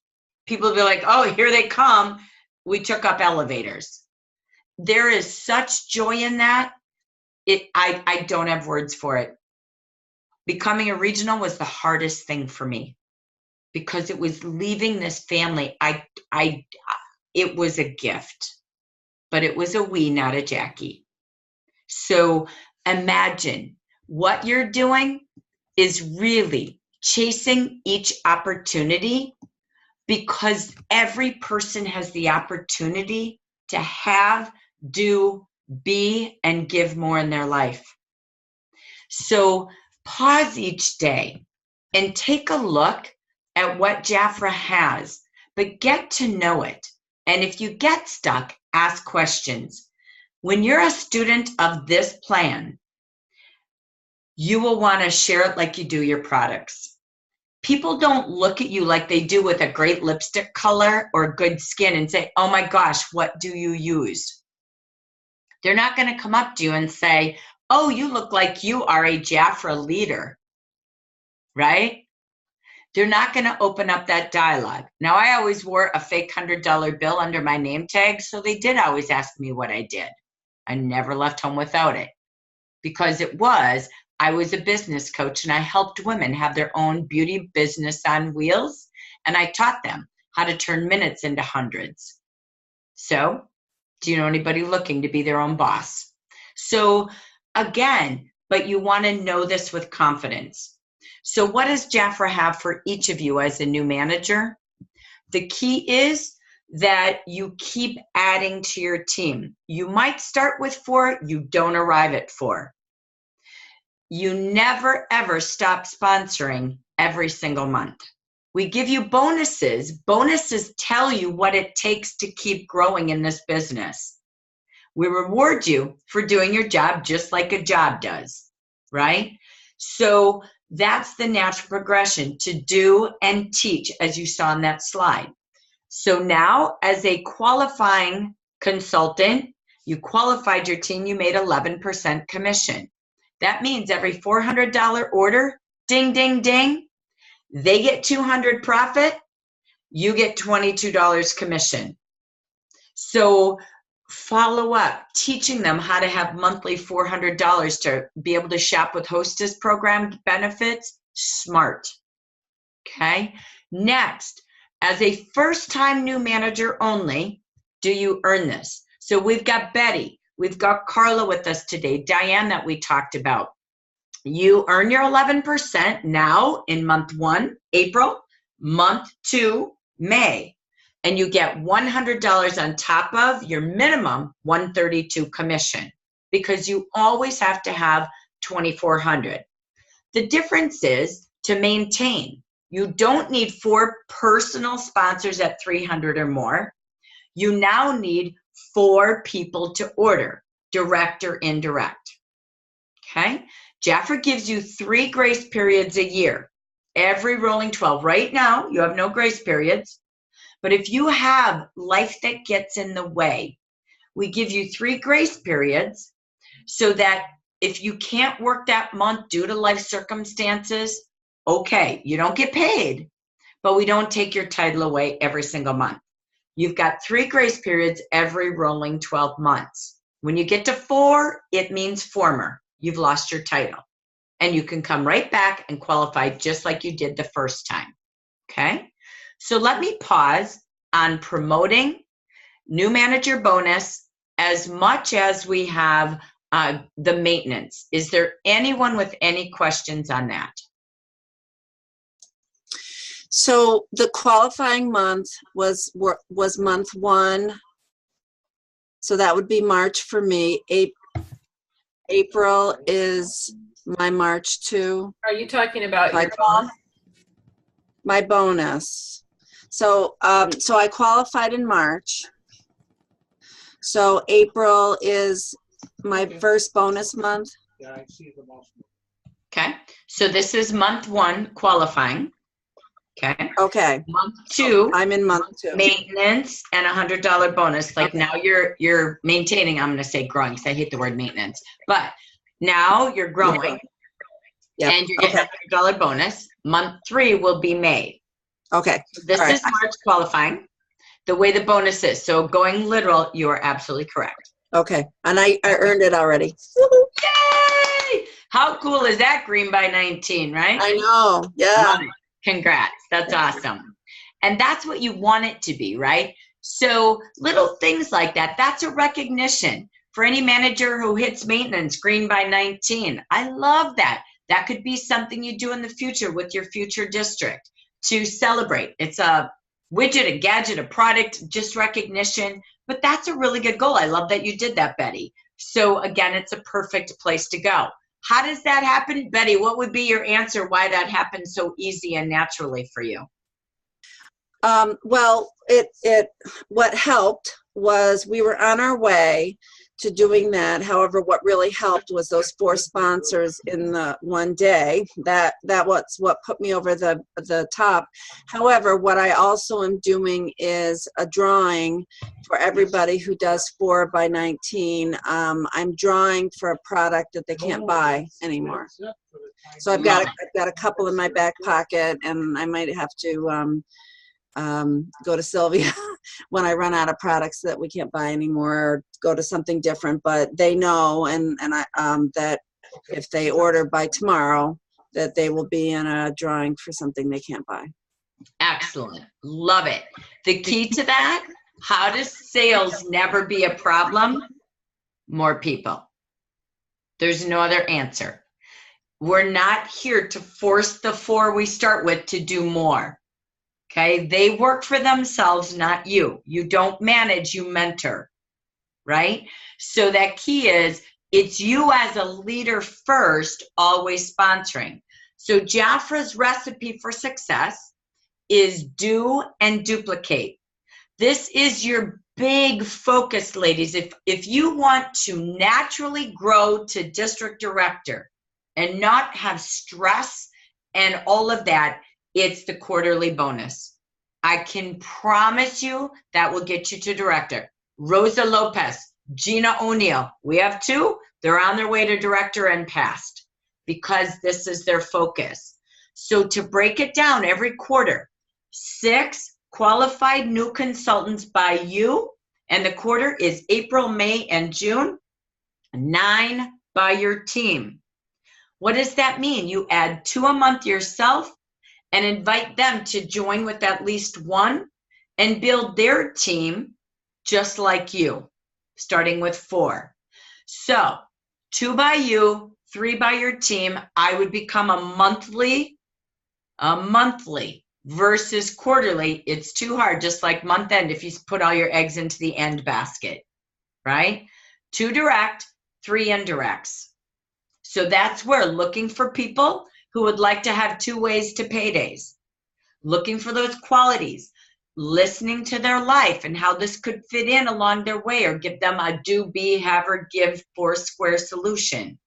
People would be like, oh, here they come. We took up elevators. There is such joy in that. I don't have words for it. Becoming a regional was the hardest thing for me because it was leaving this family. It was a gift, but it was a we, not a Jackie. So imagine what you're doing is really chasing each opportunity, because every person has the opportunity to have, do, be, and give more in their life. So pause each day and take a look at what Jafra has, but get to know it. And if you get stuck, ask questions. When you're a student of this plan, you will want to share it like you do your products. People don't look at you like they do with a great lipstick color or good skin and say, oh my gosh, what do you use? They're not going to come up to you and say, oh, you look like you are a Jafra leader, right? They're not going to open up that dialogue. Now, I always wore a fake $100 bill under my name tag, so they did always ask me what I did. I never left home without it, because I was a business coach and I helped women have their own beauty business on wheels, and I taught them how to turn minutes into hundreds. So, do you know anybody looking to be their own boss? So again, but you want to know this with confidence. So what does Jafra have for each of you as a new manager? The key is that you keep adding to your team. You might start with 4, you don't arrive at 4. You never, ever stop sponsoring every single month. We give you bonuses. Bonuses tell you what it takes to keep growing in this business. We reward you for doing your job just like a job does, right? So that's the natural progression, to do and teach, as you saw in that slide. So now, as a qualifying consultant, you qualified your team, you made 11% commission. That means every $400 order, ding, ding, ding, they get $200 profit, you get $22 commission. So follow up, teaching them how to have monthly $400 to be able to shop with Hostess program benefits, smart. Okay, next, as a first-time new manager only, do you earn this? So we've got Betty, we've got Carla with us today, Diane that we talked about. You earn your 11% now in month 1, April, month 2, May, and you get $100 on top of your minimum $132 commission, because you always have to have $2,400. The difference is to maintain. You don't need 4 personal sponsors at $300 or more. You now need 4 people to order, direct or indirect. Okay? Jafra gives you 3 grace periods a year, every rolling 12. Right now, you have no grace periods, but if you have life that gets in the way, we give you 3 grace periods so that if you can't work that month due to life circumstances, okay, you don't get paid, but we don't take your title away every single month. You've got 3 grace periods every rolling 12 months. When you get to 4, it means former. You've lost your title. and you can come right back and qualify just like you did the first time. Okay? So let me pause on promoting, new manager bonus, as much as we have the maintenance. Is there anyone with any questions on that? So the qualifying month was month 1. So that would be March for me. April is my March too. Are you talking about So your bonus? My bonus. So so I qualified in March. So April is my first bonus month. Okay, so this is month 1 qualifying. Okay. Okay. Month 2, I'm in month 2. maintenance and $100 bonus. Like Okay. now you're maintaining. I'm going to say growing because I hate the word maintenance. But now you're growing, Yep. and you're getting a $100 bonus. Month 3 will be May. Okay. This All right. is March qualifying. The way the bonus is. So going literal, you are absolutely correct. Okay. And I earned it already. Yay! How cool is that? Green by 19, right? I know. Yeah. Love it. Congrats. That's awesome. And that's what you want it to be, right? So little things like that, that's a recognition for any manager who hits maintenance, green by 19. I love that. That could be something you do in the future with your future district to celebrate. It's a widget, a gadget, a product, just recognition. But that's a really good goal. I love that you did that, Betty. So again, it's a perfect place to go. How does that happen? Betty, what would be your answer why that happened so easy and naturally for you? Well, what helped was we were on our way to doing that. However, what really helped was those 4 sponsors in the one day. That was what put me over the top. However, what I also am doing is a drawing for everybody who does 4 by 19. I'm drawing for a product that they can't buy anymore. So I've got a couple in my back pocket, and I might have to go to Sylvia when I run out of products that we can't buy anymore, or go to something different. But they know, and I that if they order by tomorrow, that they will be in a drawing for something they can't buy. Excellent. Love it. The key to that, how does sales never be a problem? More people. There's no other answer. We're not here to force the 4 we start with to do more. Okay, they work for themselves, not you. You don't manage, you mentor, right? So that key is, it's you as a leader first, always sponsoring. So Jafra's recipe for success is do and duplicate. This is your big focus, ladies. If you want to naturally grow to district director and not have stress and all of that, it's the quarterly bonus. I can promise you that will get you to director. Rosa Lopez, Gina O'Neill, we have 2. They're on their way to director and past because this is their focus. So to break it down every quarter, 6 qualified new consultants by you, and the quarter is April, May, and June. 9 by your team. What does that mean? You add 2 a month yourself and invite them to join with at least 1 and build their team just like you, starting with 4. So 2 by you, 3 by your team. I would become a monthly versus quarterly. It's too hard, just like month end if you put all your eggs into the end basket, right? 2 direct, 3 indirects. So that's where looking for people who would like to have 2 ways to paydays, looking for those qualities, listening to their life and how this could fit in along their way, or give them a do, be, have, or give 4-square solution,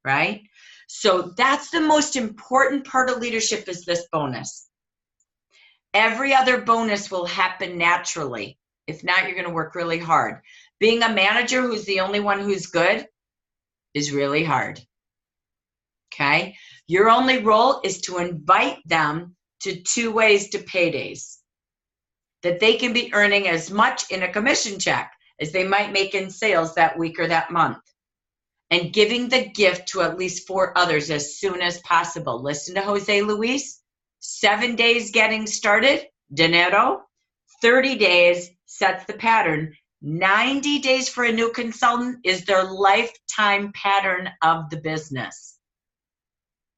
right? So that's the most important part of leadership, is this bonus. Every other bonus will happen naturally. If not, you're going to work really hard. Being a manager who's the only one who's good is really hard. Okay? Your only role is to invite them to 2 ways to paydays, that they can be earning as much in a commission check as they might make in sales that week or that month. and giving the gift to at least 4 others as soon as possible. Listen to Jose Luis. 7 days getting started, dinero. 30 days sets the pattern. 90 days for a new consultant is their lifetime pattern of the business.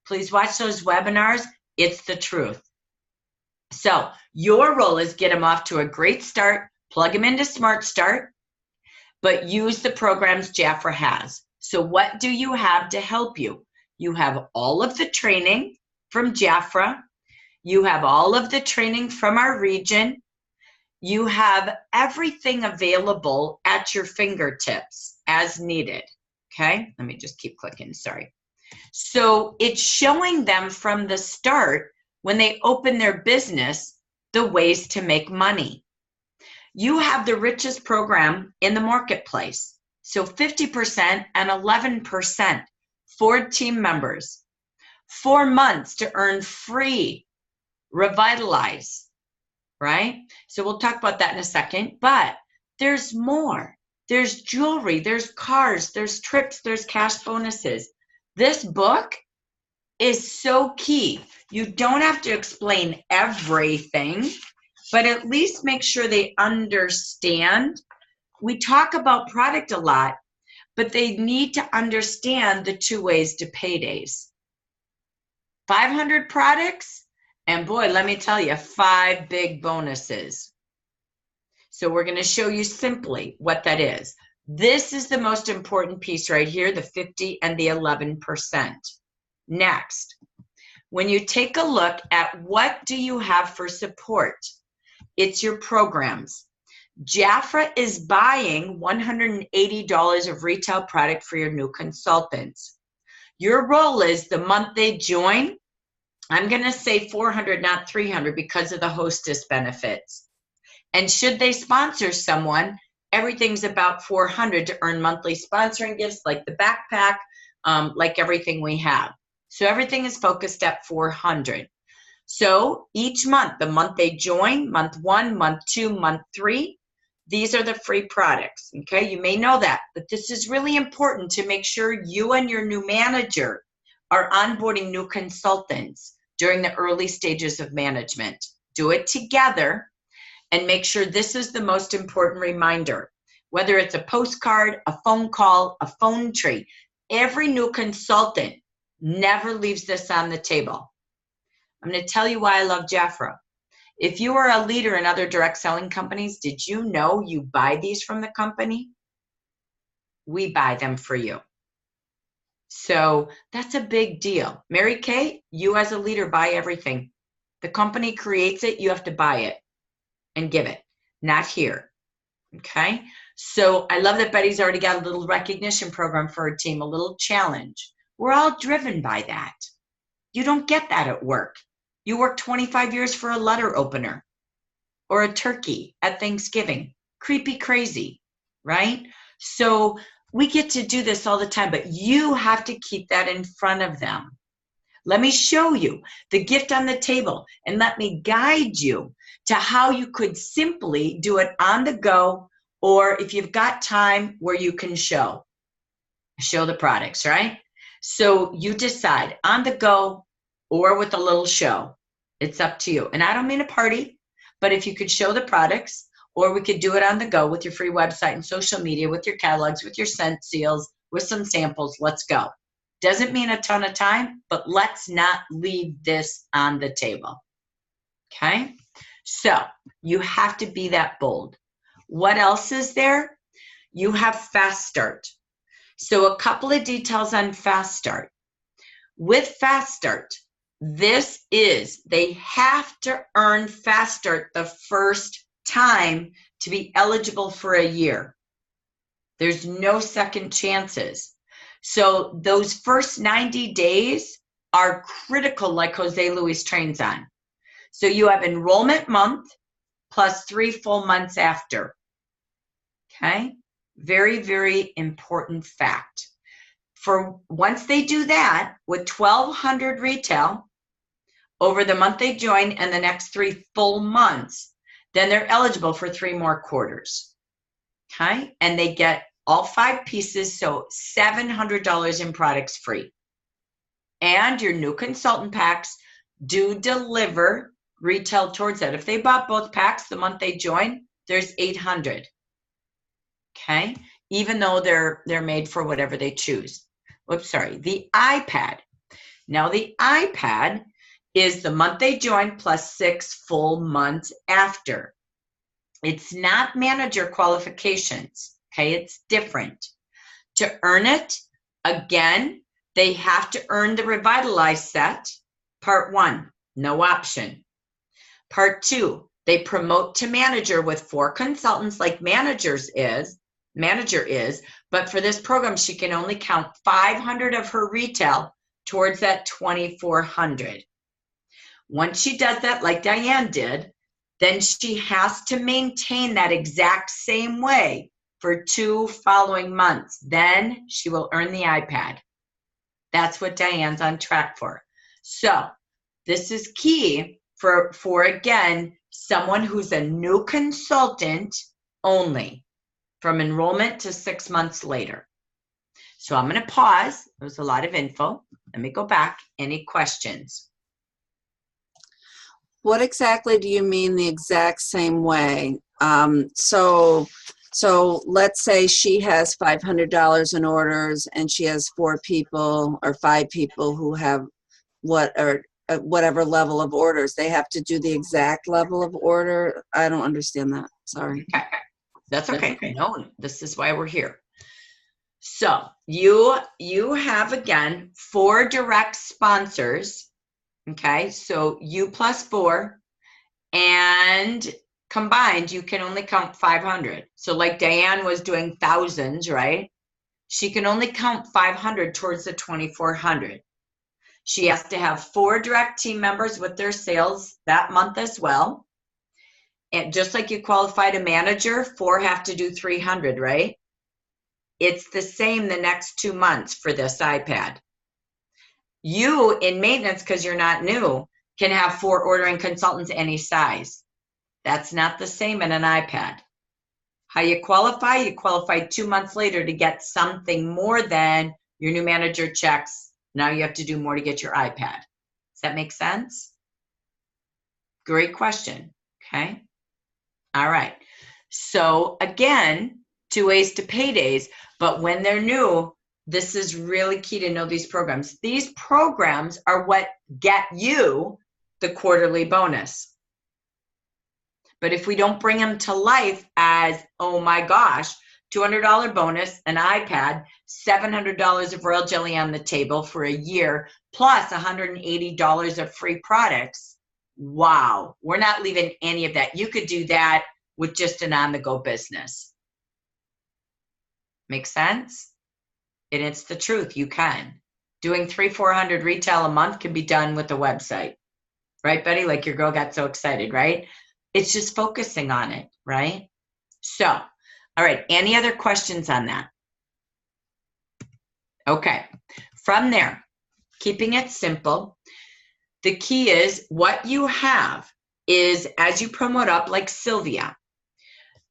Please watch those webinars. It's the truth. So your role is get them off to a great start, plug them into Smart Start, but use the programs Jafra has. So what do you have to help you? You have all of the training from Jafra. You have all of the training from our region. You have everything available at your fingertips as needed. Okay, let me just keep clicking, sorry. So it's showing them from the start when they open their business the ways to make money. You have the richest program in the marketplace. So 50% and 11% for team members. 4 months to earn free Revitalize, right? So we'll talk about that in a second, but there's more. There's jewelry, there's cars, there's trips, there's cash bonuses. This book is so key. You don't have to explain everything, but at least make sure they understand. We talk about product a lot, but they need to understand the 2 ways to paydays. 500 products, and boy, let me tell you, 5 big bonuses. So we're going to show you simply what that is. This is the most important piece right here, the 50 and the 11%. Next, when you take a look at what do you have for support, it's your programs. Jafra is buying $180 of retail product for your new consultants. Your role is the month they join, I'm going to say 400, not 300 because of the hostess benefits. And should they sponsor someone, everything's about 400 to earn monthly sponsoring gifts like the backpack, like everything we have. So everything is focused at 400. So each month, the month they join, month 1, month 2, month 3, these are the free products, okay? You may know that, but this is really important to make sure you and your new manager are onboarding new consultants during the early stages of management. Do it together and make sure this is the most important reminder. Whether it's a postcard, a phone call, a phone tree, every new consultant never leaves this on the table. I'm going to tell you why I love Jafra. If you are a leader in other direct selling companies, did you know you buy these from the company? We buy them for you. So that's a big deal. Mary Kay, you as a leader buy everything. The company creates it, you have to buy it and give it, not here. Okay? So I love that Betty's already got a little recognition program for her team, a little challenge. We're all driven by that. You don't get that at work. You work 25 years for a letter opener or a turkey at Thanksgiving. Creepy crazy, right? So we get to do this all the time, but you have to keep that in front of them. Let me show you the gift on the table and let me guide you to how you could simply do it on the go, or if you've got time where you can show the products, right? So you decide on the go or with a little show. It's up to you. And I don't mean a party, but if you could show the products, or we could do it on the go with your free website and social media, with your catalogs, with your scent seals, with some samples, let's go. Doesn't mean a ton of time, but let's not leave this on the table. Okay? So you have to be that bold. What else is there? You have Fast Start. So a couple of details on Fast Start. With Fast Start, they have to earn Fast Start the first time to be eligible for a year. There's no second chances. So those first 90 days are critical, like Jose Luis trains on. So you have enrollment month plus 3 full months after. Okay? Very, very important fact. For once they do that with 1,200 retail over the month they join and the next 3 full months, then they're eligible for 3 more quarters. Okay? And they get all 5 pieces, so $700 in products free. And your new consultant packs do deliver retail towards that. If they bought both packs the month they join, there's $800. Okay, even though they're made for whatever they choose. Whoops, sorry. The iPad. Now the iPad is the month they join plus 6 full months after. It's not manager qualifications. Okay, it's different. To earn it, again, they have to earn the Revitalize set. Part 1, no option. Part 2, they promote to manager with 4 consultants like manager is, but for this program, she can only count 500 of her retail towards that 2,400. Once she does that, like Diane did, then she has to maintain that exact same way for 2 following months. Then she will earn the iPad. That's what Diane's on track for. So this is key for again, someone who's a new consultant only, from enrollment to 6 months later. So I'm going to pause. There was a lot of info. Let me go back. Any questions? What exactly do you mean the exact same way? So let's say she has $500 in orders and she has 4 people or 5 people who have whatever level of orders. They have to do the exact level of order. I don't understand that. Sorry. Okay. That's okay. No, this is why we're here. So you have, again, 4 direct sponsors. Okay, so you plus 4, and combined, you can only count 500. So like Diane was doing thousands, right? She can only count 500 towards the 2,400. She has to have 4 direct team members with their sales that month as well. And just like you qualified a manager, 4 have to do 300, right? It's the same the next 2 months for this iPad. You, in maintenance, because you're not new, can have 4 ordering consultants any size. That's not the same in an iPad. How you qualify 2 months later to get something more than your new manager checks. Now you have to do more to get your iPad. Does that make sense? Great question. Okay. All right. So again, 2 ways to paydays, but when they're new, this is really key to know these programs. These programs are what get you the quarterly bonus. But if we don't bring them to life as, oh my gosh, $200 bonus, an iPad, $700 of royal jelly on the table for a year, plus $180 of free products, wow, we're not leaving any of that. You could do that with just an on-the-go business. Make sense? And it's the truth, you can. Doing 300-400 retail a month can be done with the website. Right, Betty? Like your girl got so excited, right? It's just focusing on it, right? So, all right, any other questions on that? Okay, from there, keeping it simple, the key is what you have is as you promote up, like Sylvia,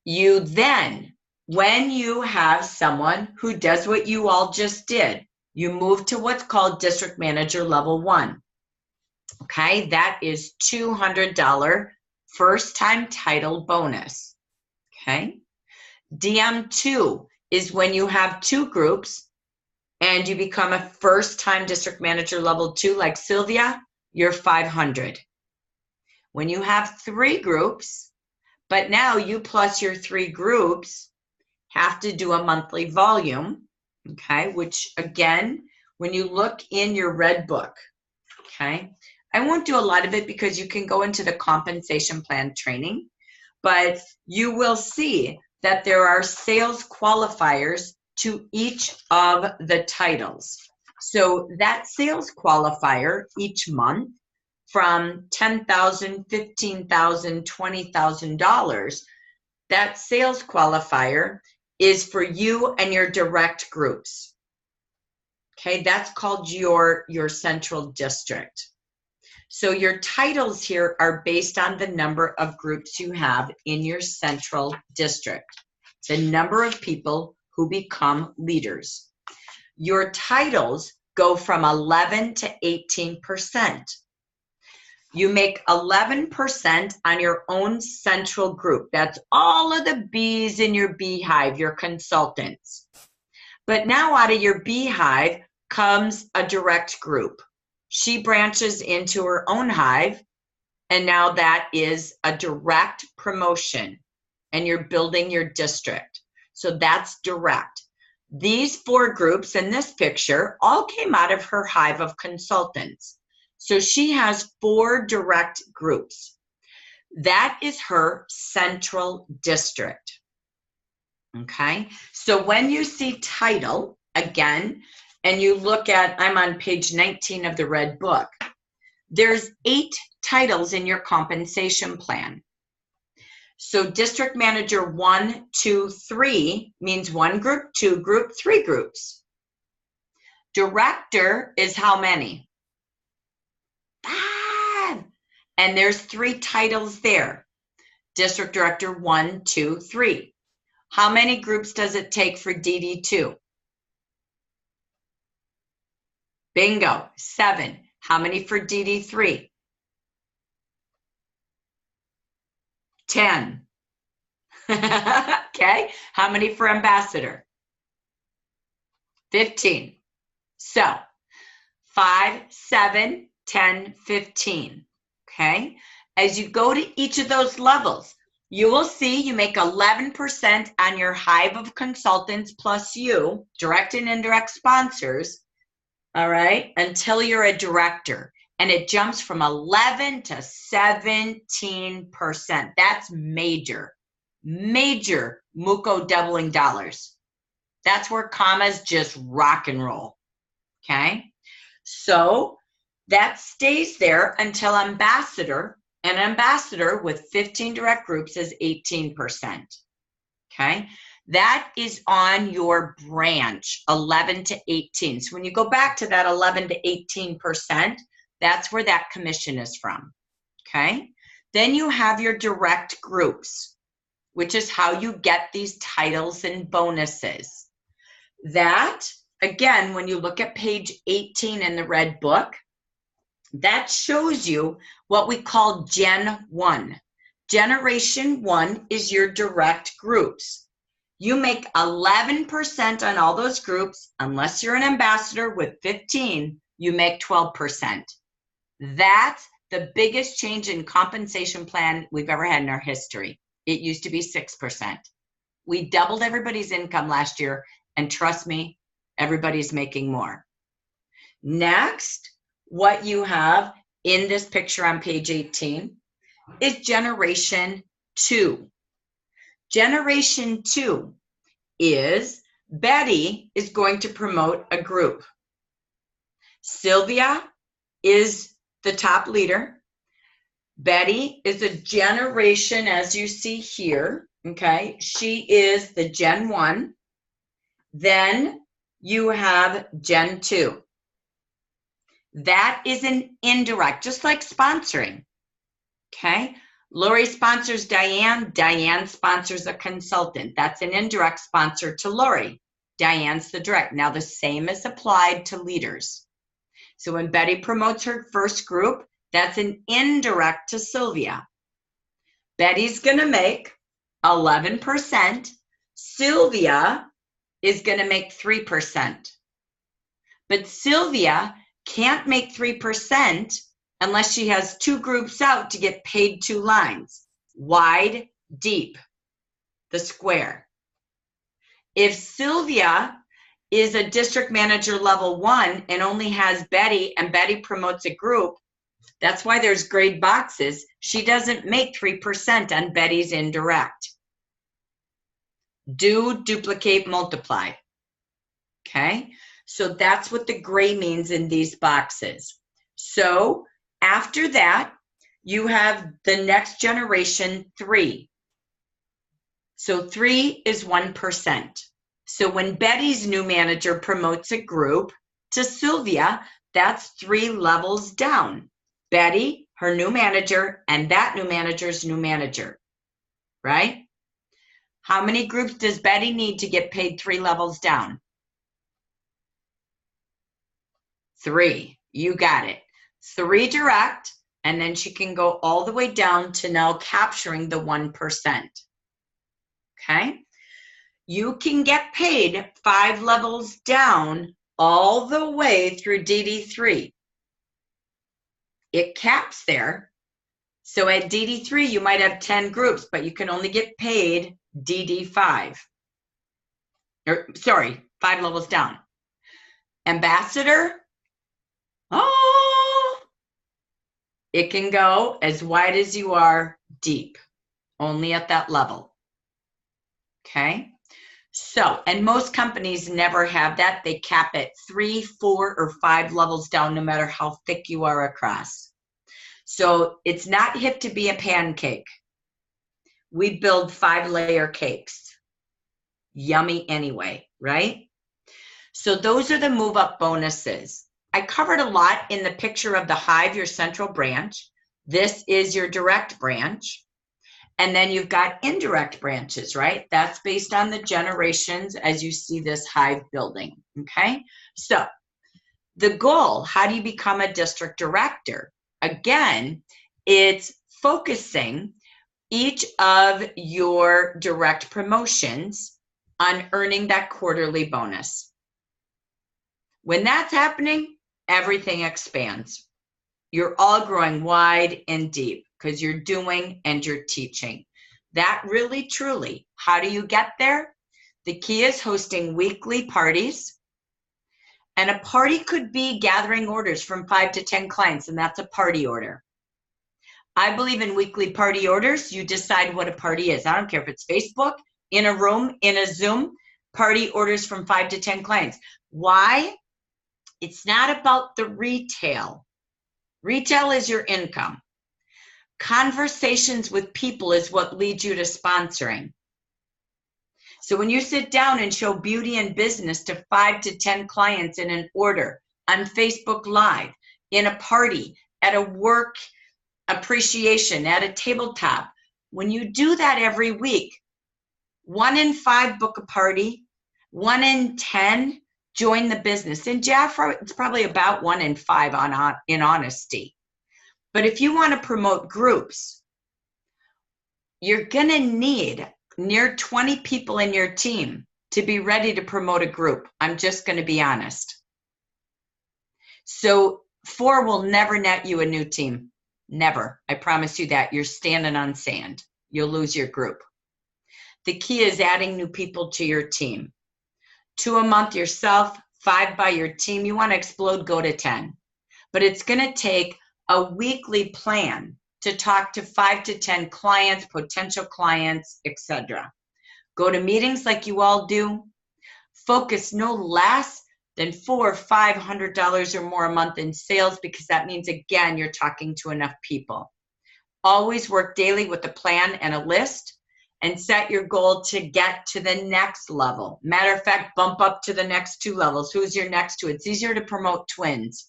you then, when you have someone who does what you all just did, you move to what's called District Manager Level 1. Okay, that is $200 first time title bonus. Okay, DM2 is when you have 2 groups and you become a first time District Manager Level 2 like Sylvia, you're $500. When you have 3 groups, but now you plus your 3 groups have to do a monthly volume, okay, which again, when you look in your red book, okay, I won't do a lot of it because you can go into the compensation plan training, but you will see that there are sales qualifiers to each of the titles. So that sales qualifier each month from $10,000, $15,000, $20,000, that sales qualifier is for you and your direct groups. Okay, that's called your central district. So your titles here are based on the number of groups you have in your central district, the number of people who become leaders. Your titles go from 11 to 18%. You make 11% on your own central group. That's all of the bees in your beehive, your consultants. But now out of your beehive comes a direct group. She branches into her own hive, and now that is a direct promotion, and you're building your district. So that's direct. These 4 groups in this picture all came out of her hive of consultants. So she has 4 direct groups. That is her central district. Okay, so when you see title, again, and you look at, I'm on page 19 of the red book, there's 8 titles in your compensation plan. So district manager 1, 2, 3 means 1 group, 2 group, 3 groups. Director is how many? 5. And there's 3 titles there. District director 1, 2, 3. How many groups does it take for DD2? Bingo, 7. How many for DD3? 10. Okay, how many for ambassador? 15. So 5, 7, 10, 15. Okay, as you go to each of those levels, you will see you make 11% on your hive of consultants plus you, direct and indirect sponsors, all right, until you're a director. And it jumps from 11 to 17%. That's major, major Muco doubling dollars. That's where commas just rock and roll, okay? So that stays there until ambassador. An ambassador with 15 direct groups is 18%, okay? That is on your branch, 11 to 18. So when you go back to that 11 to 18%, that's where that commission is from, okay? Then you have your direct groups, which is how you get these titles and bonuses. That, again, when you look at page 18 in the red book, that shows you what we call Gen 1. Generation 1 is your direct groups. You make 11% on all those groups. Unless you're an ambassador with 15, you make 12%. That's the biggest change in compensation plan we've ever had in our history. It used to be 6%. We doubled everybody's income last year, and trust me, everybody's making more. Next, what you have in this picture on page 18 is Generation 2. Generation 2 is Betty is going to promote a group. Sylvia is the top leader. Betty is a generation, as you see here, okay? She is the Gen 1. Then you have Gen 2. That is an indirect, just like sponsoring, okay? Lori sponsors Diane. Diane sponsors a consultant. That's an indirect sponsor to Lori. Diane's the direct. Now the same is applied to leaders. So when Betty promotes her first group, that's an indirect to Sylvia. Betty's gonna make 11%. Sylvia is gonna make 3%. But Sylvia can't make 3% unless she has 2 groups out to get paid 2 lines. Wide, deep, the square. If Sylvia is a district manager level 1 and only has Betty, and Betty promotes a group, that's why there's grade boxes. She doesn't make 3% on Betty's indirect. Do, duplicate, multiply. Okay? So that's what the gray means in these boxes. So after that, you have the next generation 3. So 3 is 1%. So when Betty's new manager promotes a group to Sylvia, that's 3 levels down. Betty, her new manager, and that new manager's new manager, right? How many groups does Betty need to get paid 3 levels down? 3. You got it. 3 direct, and then she can go all the way down to now capturing the 1%. Okay? You can get paid 5 levels down all the way through DD3. It caps there. So at DD3, you might have 10 groups, but you can only get paid DD5. Or, sorry, 5 levels down. Ambassador, oh, it can go as wide as you are deep, only at that level. Okay? So, and most companies never have that. They cap it 3, 4, or 5 levels down, no matter how thick you are across. So it's not hip to be a pancake. We build 5-layer cakes. Yummy anyway, right? So those are the move up bonuses. I covered a lot in the picture of the hive, your central branch. This is your direct branch. And then you've got indirect branches, right? That's based on the generations as you see this hive building, okay? So the goal, how do you become a district director? Again, it's focusing each of your direct promotions on earning that quarterly bonus. When that's happening, everything expands. You're all growing wide and deep because you're doing and you're teaching. That really, truly, how do you get there? The key is hosting weekly parties. And a party could be gathering orders from 5 to 10 clients, and that's a party order. I believe in weekly party orders. You decide what a party is. I don't care if it's Facebook, in a room, in a Zoom, party orders from 5 to 10 clients. Why? It's not about the retail. Retail is your income. Conversations with people is what leads you to sponsoring. So when you sit down and show beauty and business to 5 to 10 clients in an order, on Facebook Live, in a party, at a work appreciation, at a tabletop, when you do that every week, 1 in 5 book a party, 1 in 10 join the business. In Jaffa, it's probably about 1 in 5 in honesty. But if you want to promote groups, you're going to need near 20 people in your team to be ready to promote a group. I'm just going to be honest. So 4 will never net you a new team. Never. I promise you that. You're standing on sand. You'll lose your group. The key is adding new people to your team. 2 a month yourself, 5 by your team. You want to explode, go to 10. But it's going to take a weekly plan to talk to 5 to 10 clients, potential clients, etc. Go to meetings like you all do. Focus no less than $400 or $500 or more a month in sales, because that means, again, you're talking to enough people. Always work daily with a plan and a list, and set your goal to get to the next level. Matter of fact, bump up to the next 2 levels. Who's your next 2? It's easier to promote twins.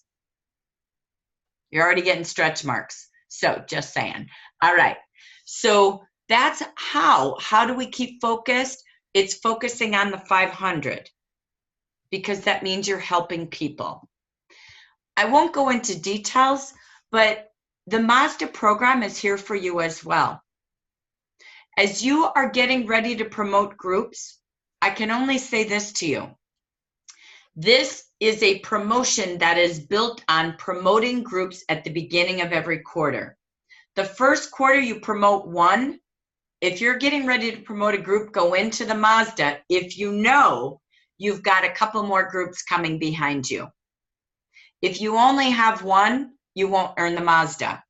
You're already getting stretch marks. So just saying. All right. So that's how. How do we keep focused? It's focusing on the 500, because that means you're helping people. I won't go into details, but the Mazda program is here for you as well. As you are getting ready to promote groups, I can only say this to you. This is a promotion that is built on promoting groups at the beginning of every quarter. The first quarter you promote 1. If you're getting ready to promote a group, go into the Mazda if you know you've got a couple more groups coming behind you. If you only have 1, you won't earn the Mazda.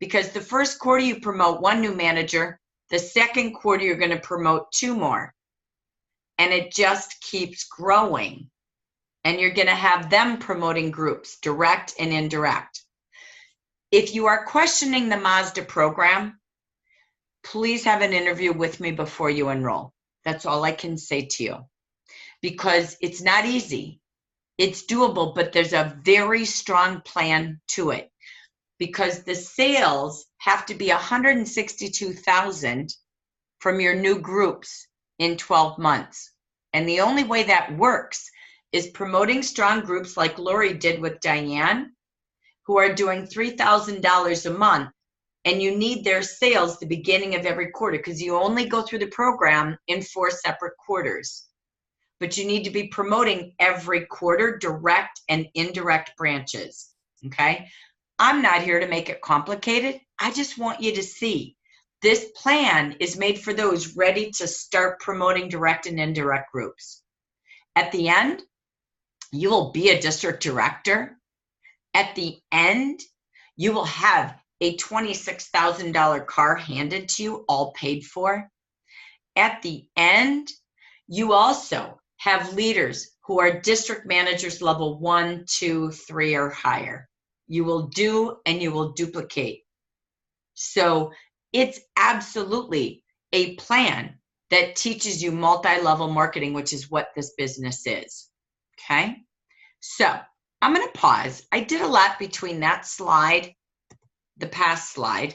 Because the first quarter you promote 1 new manager, the second quarter you're going to promote 2 more. And it just keeps growing. And you're going to have them promoting groups, direct and indirect. If you are questioning the Mazda program, please have an interview with me before you enroll. That's all I can say to you. Because it's not easy. It's doable, but there's a very strong plan to it. Because the sales have to be $162,000 from your new groups in 12 months. And the only way that works is promoting strong groups like Lori did with Diane, who are doing $3,000 a month, and you need their sales the beginning of every quarter because you only go through the program in 4 separate quarters. But you need to be promoting every quarter, direct and indirect branches, okay? I'm not here to make it complicated. I just want you to see this plan is made for those ready to start promoting direct and indirect groups. At the end, you will be a district director. At the end, you will have a $26,000 car handed to you, all paid for. At the end, you also have leaders who are district managers level 1, 2, 3, or higher. You will do and you will duplicate. So it's absolutely a plan that teaches you multi-level marketing, which is what this business is. Okay? So I'm going to pause. I did a lot between that slide, the past slide,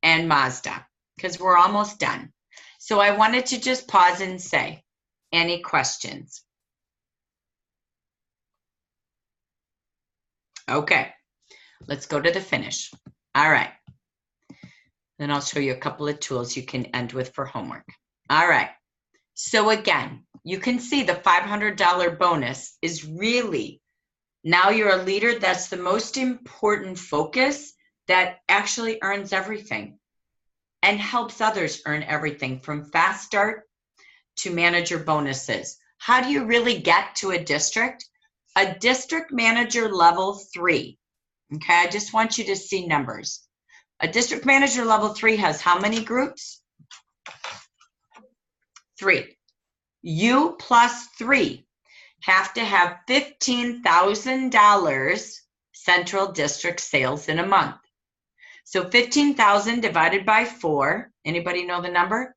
and Mazda because we're almost done. So I wanted to just pause and say, any questions? Okay, let's go to the finish. All right. Then I'll show you a couple of tools you can end with for homework. All right. So again, you can see the $500 bonus is really, now you're a leader, that's the most important focus that actually earns everything and helps others earn everything from fast start to manager bonuses. How do you really get to a district? A district manager level 3. Okay, I just want you to see numbers. A district manager level 3 has how many groups? 3. You plus 3 have to have $15,000 central district sales in a month. So 15,000 divided by 4. Anybody know the number?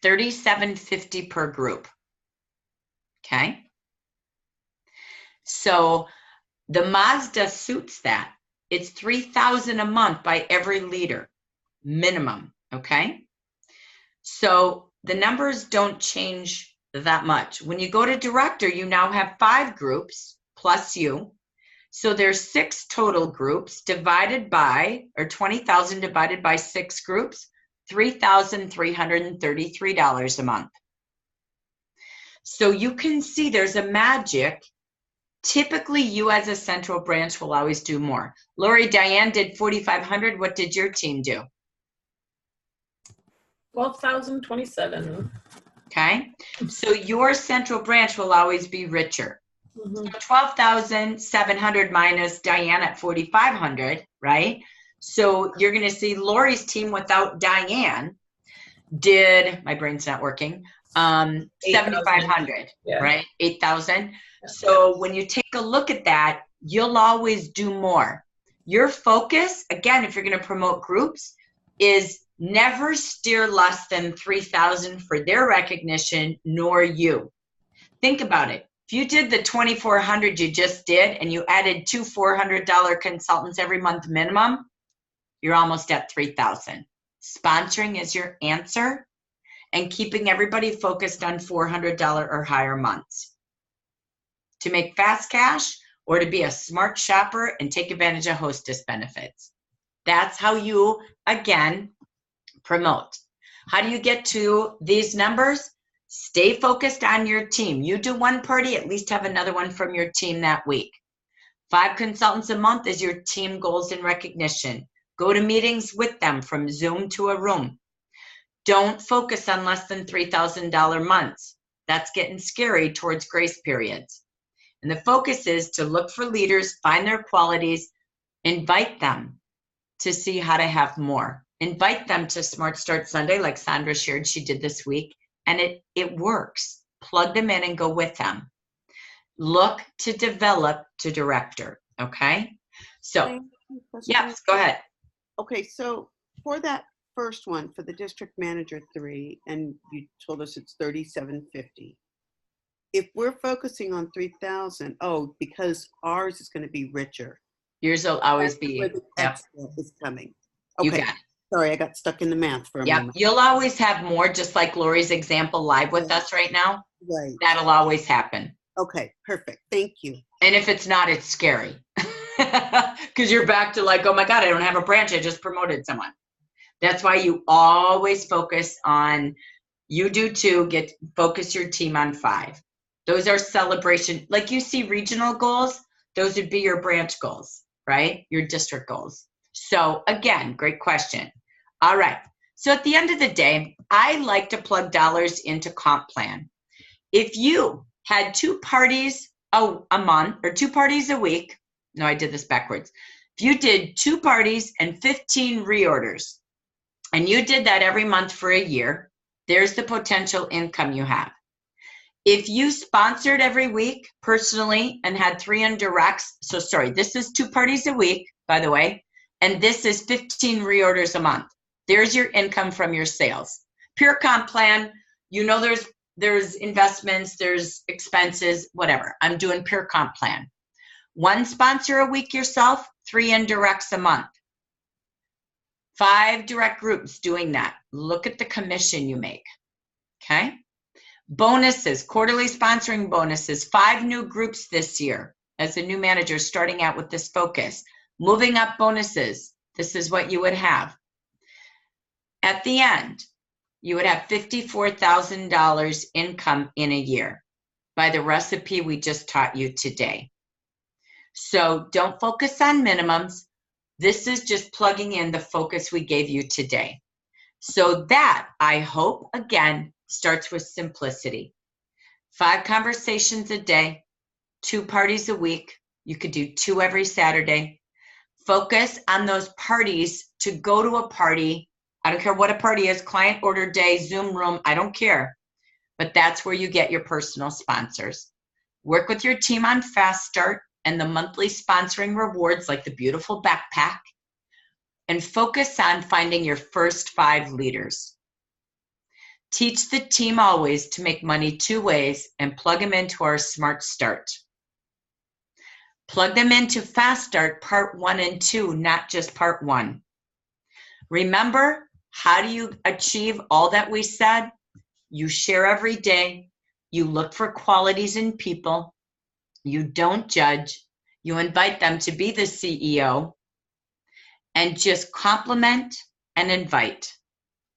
$37.50 per group. Okay. So the Mazda suits that. It's $3,000 a month by every leader, minimum. Okay. So the numbers don't change that much. When you go to director, you now have 5 groups plus you. So there's 6 total groups divided by, or 20,000 divided by 6 groups, $3,333 a month. So you can see there's a magic. Typically, you as a central branch will always do more. Lori, Diane did 4,500. What did your team do? 12,027. Okay. So your central branch will always be richer. Mm-hmm. 12,700 minus Diane at 4,500, right? So you're going to see Lori's team without Diane did, my brain's not working, 7,500, yeah. right? 8,000. Yeah. So when you take a look at that, you'll always do more. Your focus, again, if you're going to promote groups, is never steer less than 3,000 for their recognition, nor you. Think about it. If you did the 2,400 you just did and you added 2 $400 consultants every month minimum, you're almost at 3,000. Sponsoring is your answer and keeping everybody focused on $400 or higher months. To make fast cash or to be a smart shopper and take advantage of hostess benefits. That's how you, again, promote. How do you get to these numbers? Stay focused on your team. You do one party, at least have another one from your team that week. 5 consultants a month is your team goals and recognition. Go to meetings with them from Zoom to a room. Don't focus on less than $3,000 months. That's getting scary towards grace periods. And the focus is to look for leaders, find their qualities, invite them to see how to have more. Invite them to Smart Start Sunday like Sandra shared she did this week. And it works. Plug them in and go with them. Look to develop to director, okay? So, yes, go ahead. Okay, so for that first one, for the district manager 3, and you told us it's $37.50. If we're focusing on 3,000, because ours is going to be richer. Yours will always be. Where the Yep. extra is coming. You Okay. got it. Sorry, I got stuck in the math for a Yep. moment. You'll always have more, just like Lori's example live with Right. us right now. Right. That'll always happen. Okay, perfect. Thank you. And if it's not, it's scary. Because you're back to like, oh my God, I don't have a branch. I just promoted someone. That's why you always focus on, you do too, focus your team on 5. Those are celebration. Like you see regional goals, those would be your branch goals, right? Your district goals. So again, great question. All right. So at the end of the day, I like to plug dollars into comp plan. If you had 2 parties a month or 2 parties a week, no, I did this backwards. If you did 2 parties and 15 reorders, and you did that every month for a year, there's the potential income you have. If you sponsored every week personally and had 3 indirects, so sorry, this is 2 parties a week, by the way, and this is 15 reorders a month. There's your income from your sales. Pure comp plan, you know there's investments, there's expenses, whatever. I'm doing pure comp plan. 1 sponsor a week yourself, 3 indirects a month. 5 direct groups doing that. Look at the commission you make, okay? Bonuses, quarterly sponsoring bonuses, 5 new groups this year as a new manager starting out with this focus. Moving up bonuses, this is what you would have. At the end, you would have $54,000 income in a year by the recipe we just taught you today. So don't focus on minimums. This is just plugging in the focus we gave you today. So that, I hope, again, starts with simplicity. 5 conversations a day, 2 parties a week. You could do 2 every Saturday. Focus on those parties to go to a party. I don't care what a party is, client order day, Zoom room, I don't care. But that's where you get your personal sponsors. Work with your team on Fast Start and the monthly sponsoring rewards like the beautiful backpack. And focus on finding your first 5 leaders. Teach the team always to make money 2 ways and plug them into our Smart Start. Plug them into Fast Start Part 1 and 2, not just Part 1. Remember, how do you achieve all that we said? You share every day. You look for qualities in people. You don't judge. You invite them to be the CEO. And just compliment and invite.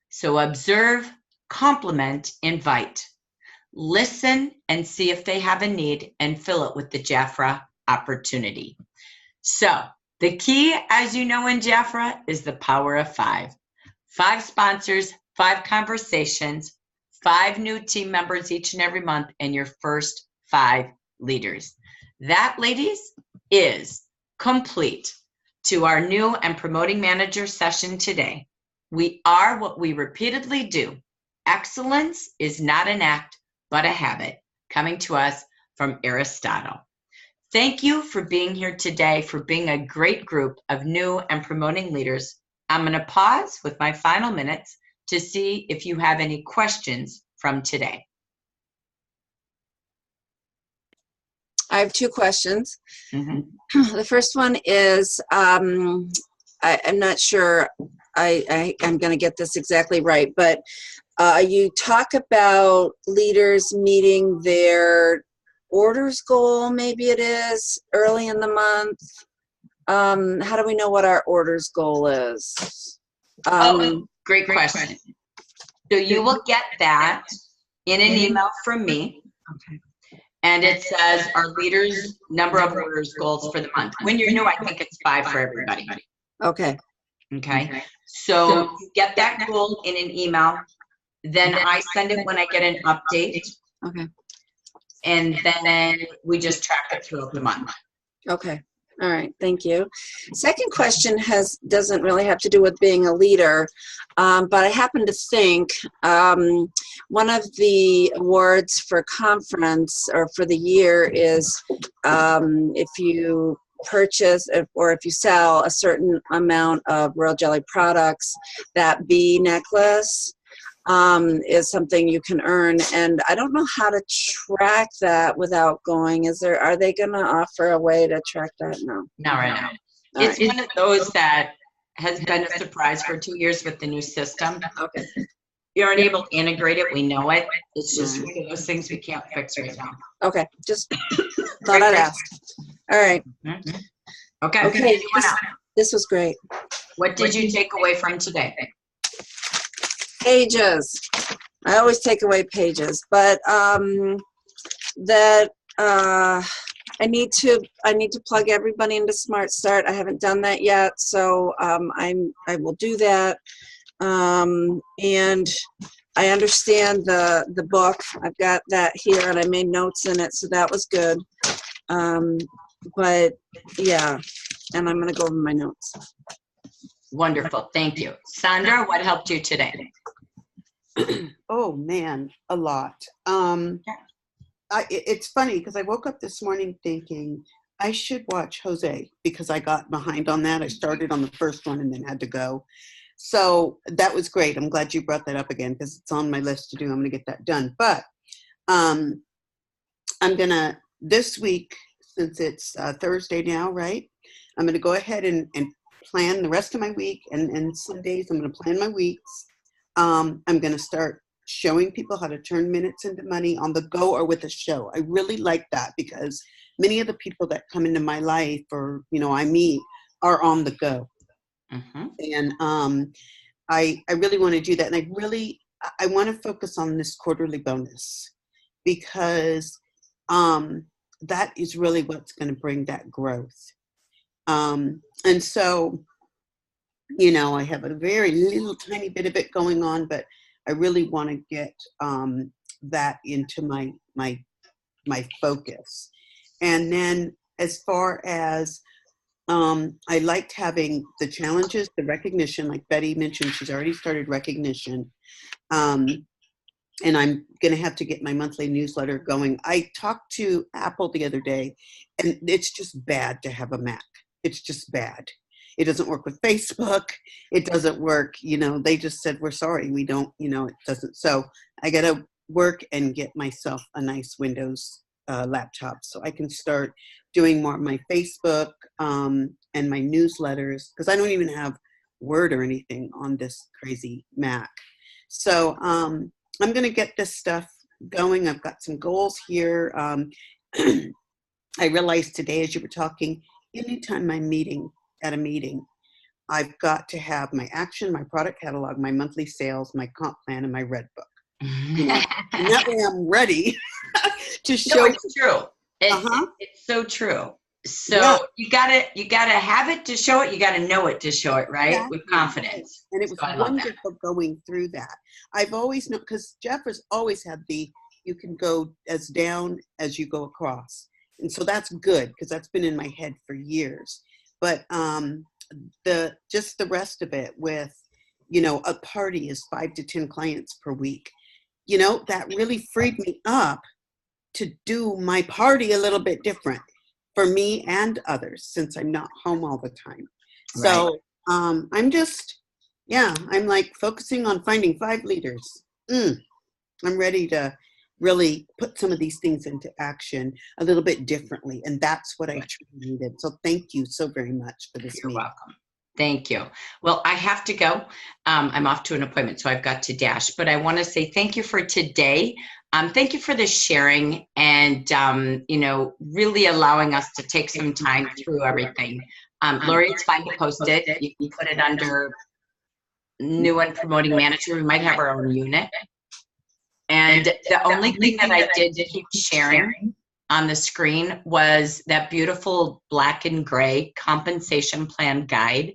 So observe, compliment, invite. Listen and see if they have a need and fill it with the Jafra opportunity. So the key, as you know in Jafra, is the power of 5. 5 sponsors, 5 conversations, 5 new team members each and every month, and your first 5 leaders. That, ladies, is complete to our new and promoting manager session today. We are what we repeatedly do. Excellence is not an act, but a habit, coming to us from Aristotle. Thank you for being here today, for being a great group of new and promoting leaders. I'm going to pause with my final minutes to see if you have any questions from today. I have 2 questions. Mm-hmm. The first one is, I'm not sure I'm going to get this exactly right, but you talk about leaders meeting their orders goal, maybe it is, early in the month. How do we know what our orders goal is? Great question. So you will get that in an email from me. Okay. And it says our leaders' number of orders goals for the month. When you're new, I think it's 5 for everybody. Okay. Okay. So you get that goal in an email. Then I send it when I get an update. Okay. And then we just track it throughout the month. Okay. All right. Thank you. Second question doesn't really have to do with being a leader, but I happen to think one of the awards for conference or for the year is if you purchase or if you sell a certain amount of Royal Jelly products, that bee necklace is something you can earn, and I don't know how to track that without going. Are they going to offer a way to track that? No. Not right now. It's one of those that has been a surprise for 2 years with the new system. Okay. You aren't able to integrate it. We know it. It's just one of those things we can't fix right now. Okay. Just thought I'd ask. All right. Okay. Okay. This was great. What did you take away from today? Pages. I always take away pages, but that I need to plug everybody into Smart Start. I haven't done that yet, so I will do that. And I understand the book. I've got that here, and I made notes in it, so that was good. But yeah, and I'm gonna go over my notes. Wonderful. Thank you. Sandra, what helped you today? Oh man, a lot. It's funny because I woke up this morning thinking I should watch Jose because I got behind on that. I started on the first one and then had to go. So that was great. I'm glad you brought that up again because it's on my list to do. I'm going to get that done. But I'm going to, this week, since it's Thursday now, right? I'm going to go ahead and plan the rest of my week. And some days I'm going to plan my weeks. I'm going to start showing people how to turn minutes into money on the go or with a show. I really like that because many of the people that come into my life or, I meet are on the go. Mm-hmm. And I really want to do that. And I want to focus on this quarterly bonus because that is really what's going to bring that growth. And so, I have a very little tiny bit of it going on, but I really want to get that into my focus. And then as far as I liked having the challenges, the recognition, like Betty mentioned, she's already started recognition. And I'm going to have to get my monthly newsletter going. I talked to Apple the other day, and it's just bad to have a Mac. It's just bad. It doesn't work with Facebook. It doesn't work, they just said, we're sorry, we don't, it doesn't. So I got to work and get myself a nice Windows laptop so I can start doing more of my Facebook and my newsletters because I don't even have Word or anything on this crazy Mac. So I'm going to get this stuff going. I've got some goals here. I realized today as you were talking, anytime I'm at a meeting, I've got to have my action, my product catalog, my monthly sales, my comp plan, and my red book. And that way I'm ready to show. No, it's true. It's so true. So you gotta have it to show it. You gotta know it to show it, right? Exactly. With confidence. And it was wonderful going through that. I've always known, because Jeff has always had you can go as down as you go across. And so that's good because that's been in my head for years. But the rest of it with, a party is 5 to 10 clients per week. That really freed me up to do my party a little bit different for me and others since I'm not home all the time. Right. So I'm just, I'm like focusing on finding 5 leaders. I'm ready to really put some of these things into action a little bit differently. And that's what I truly needed. So thank you so very much for this meeting. You're welcome. Thank you. Well, I have to go. I'm off to an appointment, so I've got to dash. But I want to say thank you for today. Thank you for the sharing and, really allowing us to take some time through everything. Lori, it's fine to post it. You can put it under new and promoting manager. We might have our own unit. And the only thing that I did keep sharing on the screen was that beautiful black and gray compensation plan guide.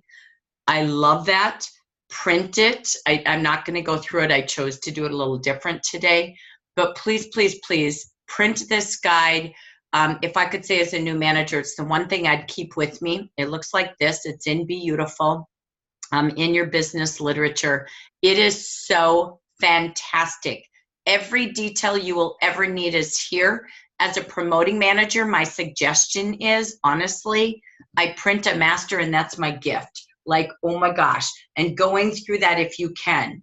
I love that. Print it. I'm not going to go through it. I chose to do it a little different today. But please, please, please print this guide. If I could say as a new manager, it's the one thing I'd keep with me. It looks like this. It's in Beautiful, in your business literature. It is so fantastic. Every detail you will ever need is here. As a promoting manager, my suggestion is, honestly, I print a master and that's my gift. Like, oh my gosh. And going through that if you can.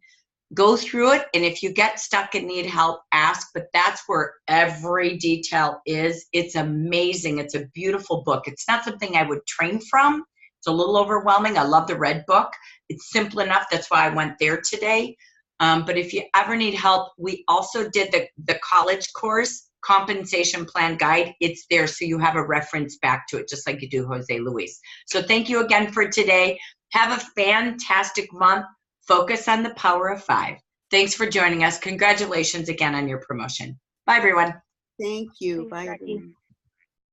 Go through it, and if you get stuck and need help, ask, but that's where every detail is. It's amazing. It's a beautiful book. It's not something I would train from. It's a little overwhelming. I love the red book. It's simple enough. That's why I went there today. But if you ever need help, we also did the college course, compensation plan guide. It's there so you have a reference back to it, just like you do Jose Luis. So thank you again for today. Have a fantastic month. Focus on the power of 5. Thanks for joining us. Congratulations again on your promotion. Bye, everyone. Thank you. Thanks, Bye, Jackie. everyone.